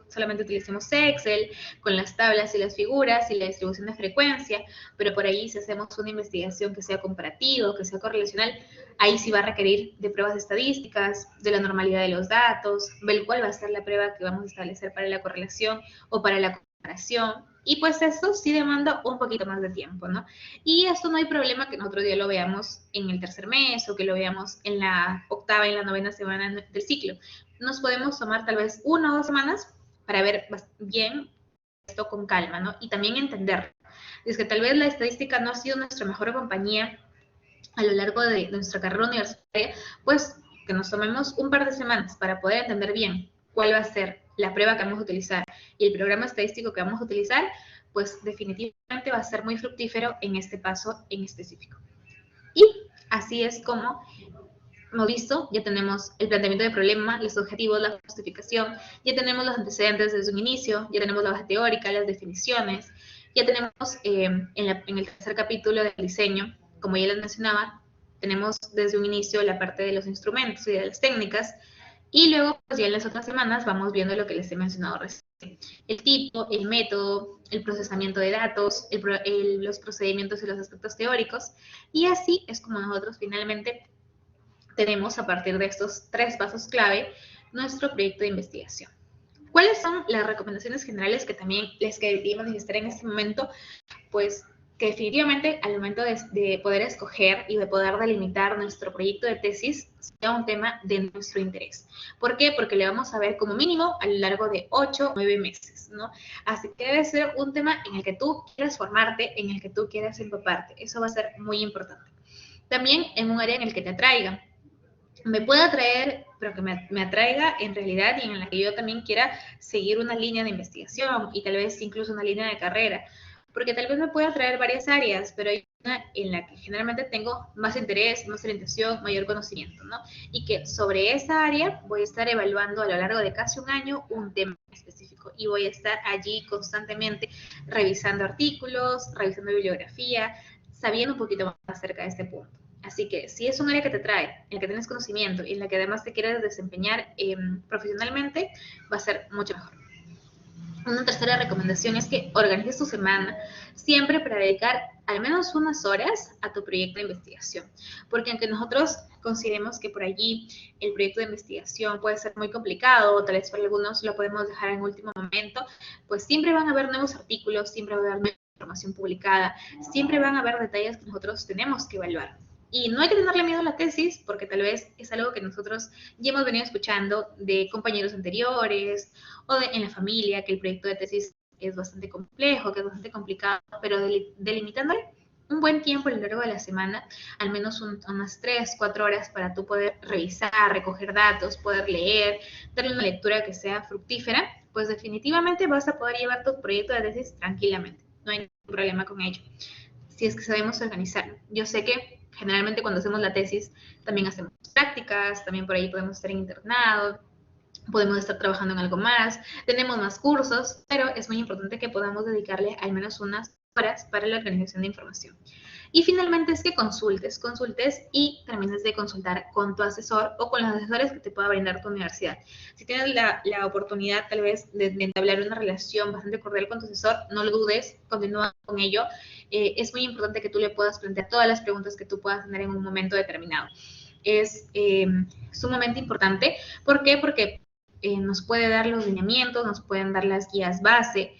solamente utilicemos Excel con las tablas y las figuras y la distribución de frecuencia, pero por ahí si hacemos una investigación que sea comparativa, que sea correlacional, ahí sí va a requerir de pruebas estadísticas, de la normalidad de los datos, ver cuál va a ser la prueba que vamos a establecer para la correlación o para la comparación. Y pues eso sí demanda un poquito más de tiempo, ¿no? Y esto no hay problema que nosotros ya lo veamos en el tercer mes o que lo veamos en la octava y en la novena semana del ciclo. Nos podemos tomar tal vez 1 o 2 semanas para ver bien esto con calma, ¿no? Y también entender. Es que tal vez la estadística no ha sido nuestra mejor compañía a lo largo de nuestra carrera universitaria, pues que nos tomemos un par de semanas para poder entender bien cuál va a ser la prueba que vamos a utilizar y el programa estadístico que vamos a utilizar, pues definitivamente va a ser muy fructífero en este paso en específico. Y así es como hemos visto, ya tenemos el planteamiento del problema, los objetivos, la justificación, ya tenemos los antecedentes desde un inicio, ya tenemos la base teórica, las definiciones, ya tenemos en el tercer capítulo del diseño, como ya les mencionaba, tenemos desde un inicio la parte de los instrumentos y de las técnicas, y luego, pues ya en las otras semanas vamos viendo lo que les he mencionado recién. El tipo, el método, el procesamiento de datos, los procedimientos y los aspectos teóricos. Y así es como nosotros finalmente tenemos, a partir de estos 3 pasos clave, nuestro proyecto de investigación. ¿Cuáles son las recomendaciones generales que también les quería manifestar en este momento? Pues que definitivamente al momento de poder escoger y de poder delimitar nuestro proyecto de tesis sea un tema de nuestro interés. ¿Por qué? Porque le vamos a ver como mínimo a lo largo de 8 o 9 meses, ¿no? Así que debe ser un tema en el que tú quieras formarte, en el que tú quieras empaparte. Eso va a ser muy importante. También en un área en el que te atraiga. Me puede atraer, pero que me atraiga en realidad y en la que yo también quiera seguir una línea de investigación y tal vez incluso una línea de carrera, porque tal vez me puede atraer varias áreas, pero hay una en la que generalmente tengo más interés, más orientación, mayor conocimiento, ¿no? Y que sobre esa área voy a estar evaluando a lo largo de casi un año un tema específico y voy a estar allí constantemente revisando artículos, revisando bibliografía, sabiendo un poquito más acerca de este punto. Así que si es un área que te trae, en la que tienes conocimiento y en la que además te quieres desempeñar profesionalmente, va a ser mucho mejor. Una tercera recomendación es que organices tu semana siempre para dedicar al menos unas horas a tu proyecto de investigación. Porque aunque nosotros consideremos que por allí el proyecto de investigación puede ser muy complicado, o tal vez para algunos lo podemos dejar en último momento, pues siempre van a haber nuevos artículos, siempre va a haber nueva información publicada, siempre van a haber detalles que nosotros tenemos que evaluar. Y no hay que tenerle miedo a la tesis, porque tal vez es algo que nosotros ya hemos venido escuchando de compañeros anteriores o en la familia, que el proyecto de tesis es bastante complejo, que es bastante complicado, pero delimitándole un buen tiempo a lo largo de la semana, al menos unas 3, 4 horas para tú poder revisar, recoger datos, poder leer, darle una lectura que sea fructífera, pues definitivamente vas a poder llevar tu proyecto de tesis tranquilamente. No hay ningún problema con ello, si es que sabemos organizarlo. Yo sé que generalmente cuando hacemos la tesis también hacemos prácticas, también por ahí podemos estar en internado, podemos estar trabajando en algo más, tenemos más cursos, pero es muy importante que podamos dedicarle al menos unas horas para la organización de información. Y finalmente es que consultes y termines de consultar con tu asesor o con los asesores que te pueda brindar tu universidad. Si tienes la oportunidad tal vez de entablar una relación bastante cordial con tu asesor, no lo dudes, continúa con ello. Es muy importante que tú le puedas plantear todas las preguntas que tú puedas tener en un momento determinado. Es sumamente importante. ¿Por qué? Porque nos puede dar los lineamientos, nos pueden dar las guías base,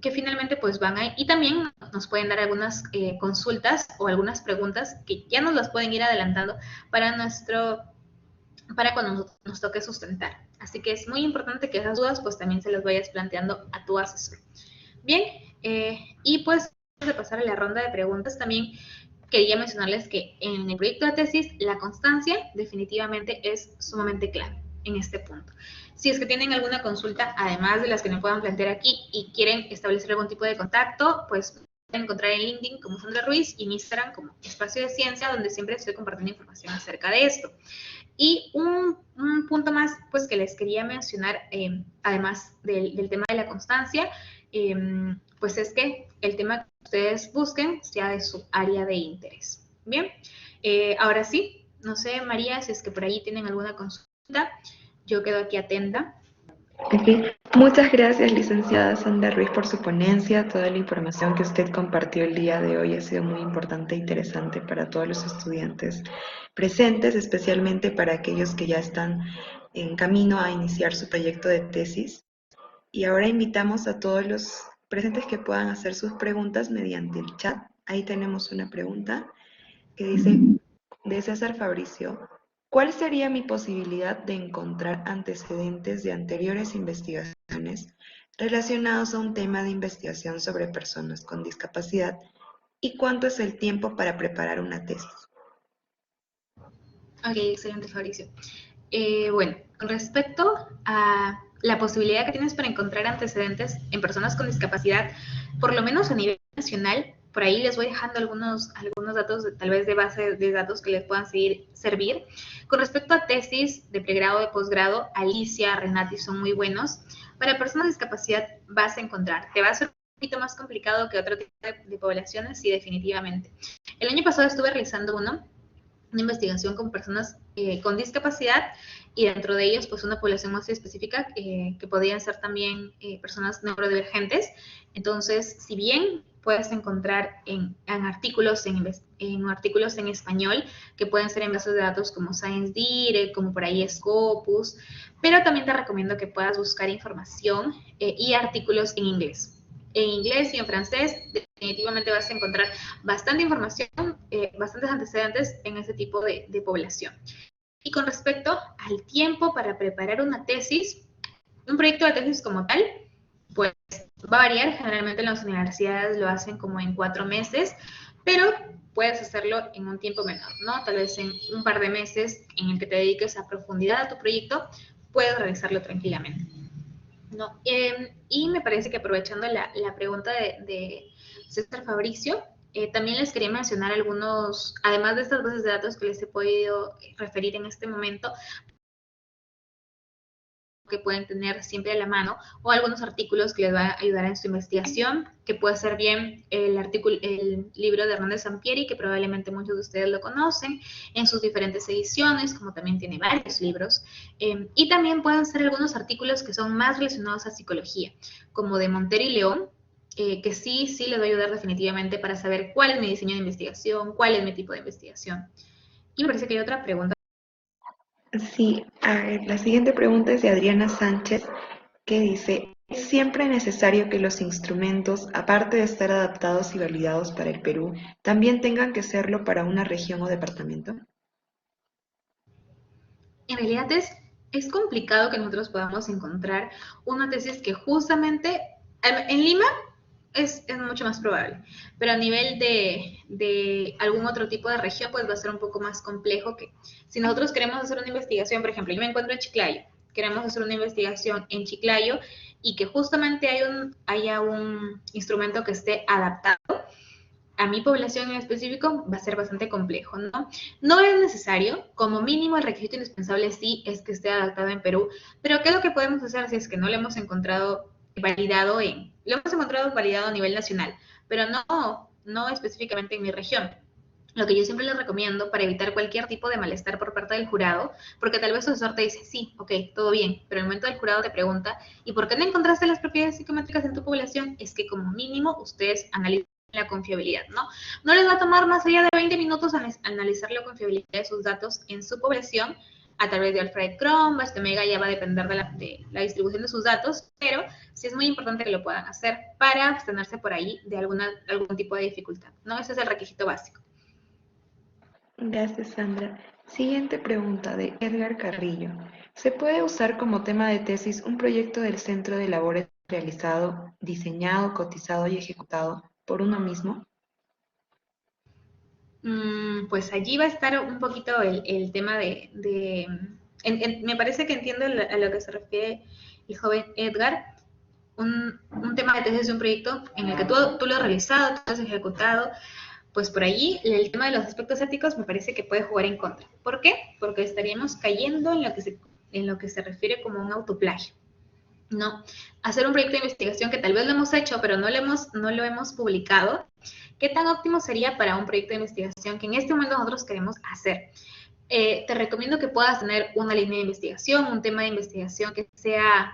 que finalmente pues van a, y también nos pueden dar algunas consultas o algunas preguntas que ya nos las pueden ir adelantando para para cuando nos toque sustentar. Así que es muy importante que esas dudas pues también se las vayas planteando a tu asesor. Bien, y pues antes de pasar a la ronda de preguntas también quería mencionarles que en el proyecto de tesis la constancia definitivamente es sumamente clave en este punto. Si es que tienen alguna consulta, además de las que me puedan plantear aquí y quieren establecer algún tipo de contacto, pues pueden encontrar en LinkedIn como Sandra Ruiz y en Instagram como Espacio de Ciencia, donde siempre estoy compartiendo información acerca de esto. Y un punto más pues que les quería mencionar, además del tema de la constancia, pues es que el tema que ustedes busquen sea de su área de interés. Bien, ahora sí, no sé, María, si es que por ahí tienen alguna consulta, yo quedo aquí atenta. Okay. Muchas gracias, licenciada Sandra Ruiz, por su ponencia. Toda la información que usted compartió el día de hoy ha sido muy importante e interesante para todos los estudiantes presentes, especialmente para aquellos que ya están en camino a iniciar su proyecto de tesis. Y ahora invitamos a todos los presentes que puedan hacer sus preguntas mediante el chat. Ahí tenemos una pregunta que dice, de César Fabricio: ¿cuál sería mi posibilidad de encontrar antecedentes de anteriores investigaciones relacionados a un tema de investigación sobre personas con discapacidad? ¿Y cuánto es el tiempo para preparar una tesis? Ok, excelente, Fabricio. Bueno, con respecto a la posibilidad que tienes para encontrar antecedentes en personas con discapacidad, por lo menos a nivel nacional, por ahí les voy dejando algunos datos, tal vez de base de datos que les puedan servir. Con respecto a tesis de pregrado, de posgrado, Alicia, Renati son muy buenos. Para personas de discapacidad vas a encontrar, te va a ser un poquito más complicado que otro tipo de poblaciones, sí, definitivamente. El año pasado estuve realizando una investigación con personas con discapacidad, y dentro de ellos pues una población más específica que podrían ser también personas neurodivergentes. Entonces, si bien puedes encontrar en artículos en español que pueden ser en bases de datos como Science Direct, como por ahí Scopus, pero también te recomiendo que puedas buscar información y artículos en inglés. En inglés y en francés definitivamente vas a encontrar bastante información, bastantes antecedentes en ese tipo de población. Y con respecto al tiempo para preparar una tesis, un proyecto de tesis como tal, pues va a variar. Generalmente en las universidades lo hacen como en 4 meses, pero puedes hacerlo en un tiempo menor, ¿no? Tal vez en un par de meses en el que te dediques a profundidad a tu proyecto, puedes realizarlo tranquilamente, ¿no? Y me parece que aprovechando la pregunta de César Fabricio, también les quería mencionar algunos, además de estas bases de datos que les he podido referir en este momento, que pueden tener siempre a la mano, o algunos artículos que les van a ayudar en su investigación, que puede ser bien el libro de Hernández Sampieri, que probablemente muchos de ustedes lo conocen, en sus diferentes ediciones, como también tiene varios libros, y también pueden ser algunos artículos que son más relacionados a psicología, como de Montero y León, que sí les va a ayudar definitivamente para saber cuál es mi diseño de investigación, cuál es mi tipo de investigación. Y me parece que hay otra pregunta. Sí, a ver, la siguiente pregunta es de Adriana Sánchez, que dice, ¿es siempre necesario que los instrumentos, aparte de estar adaptados y validados para el Perú, también tengan que serlo para una región o departamento? En realidad es complicado que nosotros podamos encontrar una tesis que justamente en Lima es mucho más probable, pero a nivel de algún otro tipo de región pues va a ser un poco más complejo que si nosotros queremos hacer una investigación, por ejemplo, yo me encuentro en Chiclayo, queremos hacer una investigación en Chiclayo y que justamente haya un instrumento que esté adaptado a mi población en específico va a ser bastante complejo, ¿no? No es necesario, como mínimo el requisito indispensable sí es que esté adaptado en Perú, pero ¿qué es lo que podemos hacer si es que no lo hemos encontrado lo hemos encontrado validado a nivel nacional, pero no específicamente en mi región? Lo que yo siempre les recomiendo para evitar cualquier tipo de malestar por parte del jurado, porque tal vez su asesor te dice, sí, ok, todo bien, pero en el momento del jurado te pregunta, ¿y por qué no encontraste las propiedades psicométricas en tu población? Es que como mínimo ustedes analicen la confiabilidad, ¿no? No les va a tomar más allá de 20 minutos analizar la confiabilidad de sus datos en su población a través de Alfred Chrome, Mega ya va a depender de la distribución de sus datos, pero sí es muy importante que lo puedan hacer para abstenerse por ahí de algún tipo de dificultad, ¿no? Ese es el requisito básico. Gracias, Sandra. Siguiente pregunta de Edgar Carrillo. ¿Se puede usar como tema de tesis un proyecto del centro de labores realizado, diseñado, cotizado y ejecutado por uno mismo? Pues allí va a estar un poquito el tema me parece que entiendo a lo que se refiere el joven Edgar, un tema de tesis de un proyecto en el que tú lo has realizado, tú lo has ejecutado, pues por allí el tema de los aspectos éticos me parece que puede jugar en contra. ¿Por qué? Porque estaríamos cayendo en lo que se refiere como un autoplagio. No, hacer un proyecto de investigación que tal vez lo hemos hecho, pero no lo hemos publicado. ¿Qué tan óptimo sería para un proyecto de investigación que en este momento nosotros queremos hacer? Te recomiendo que puedas tener una línea de investigación, un tema de investigación que sea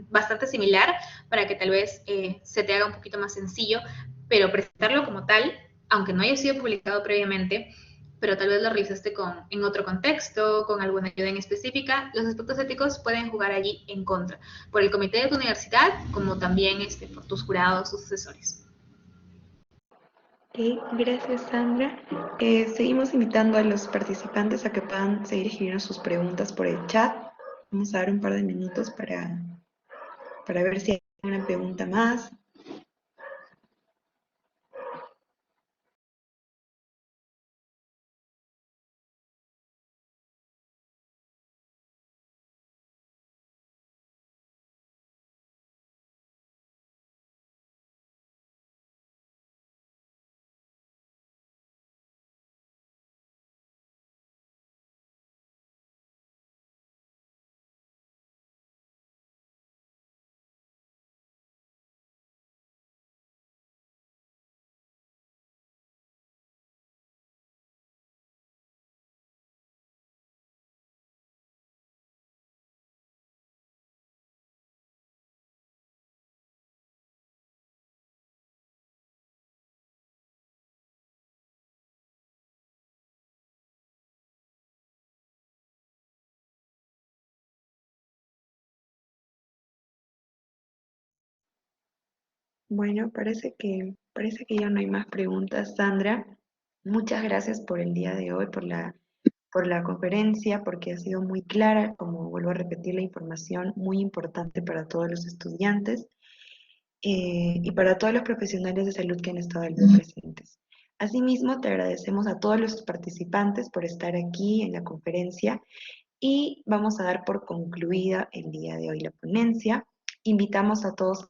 bastante similar para que tal vez se te haga un poquito más sencillo, pero presentarlo como tal, aunque no haya sido publicado previamente, pero tal vez lo realizaste en otro contexto, con alguna ayuda en específica, los aspectos éticos pueden jugar allí en contra, por el comité de tu universidad, como también por tus jurados, tus asesores. Ok, gracias, Sandra. Seguimos invitando a los participantes a que puedan seguir escribiendo sus preguntas por el chat. Vamos a dar un par de minutos para ver si hay una pregunta más. Bueno, parece que ya no hay más preguntas, Sandra. Muchas gracias por el día de hoy, por la conferencia, porque ha sido muy clara, como vuelvo a repetir, la información muy importante para todos los estudiantes y para todos los profesionales de salud que han estado al día presentes. Asimismo, te agradecemos a todos los participantes por estar aquí en la conferencia y vamos a dar por concluida el día de hoy la ponencia. Invitamos a todos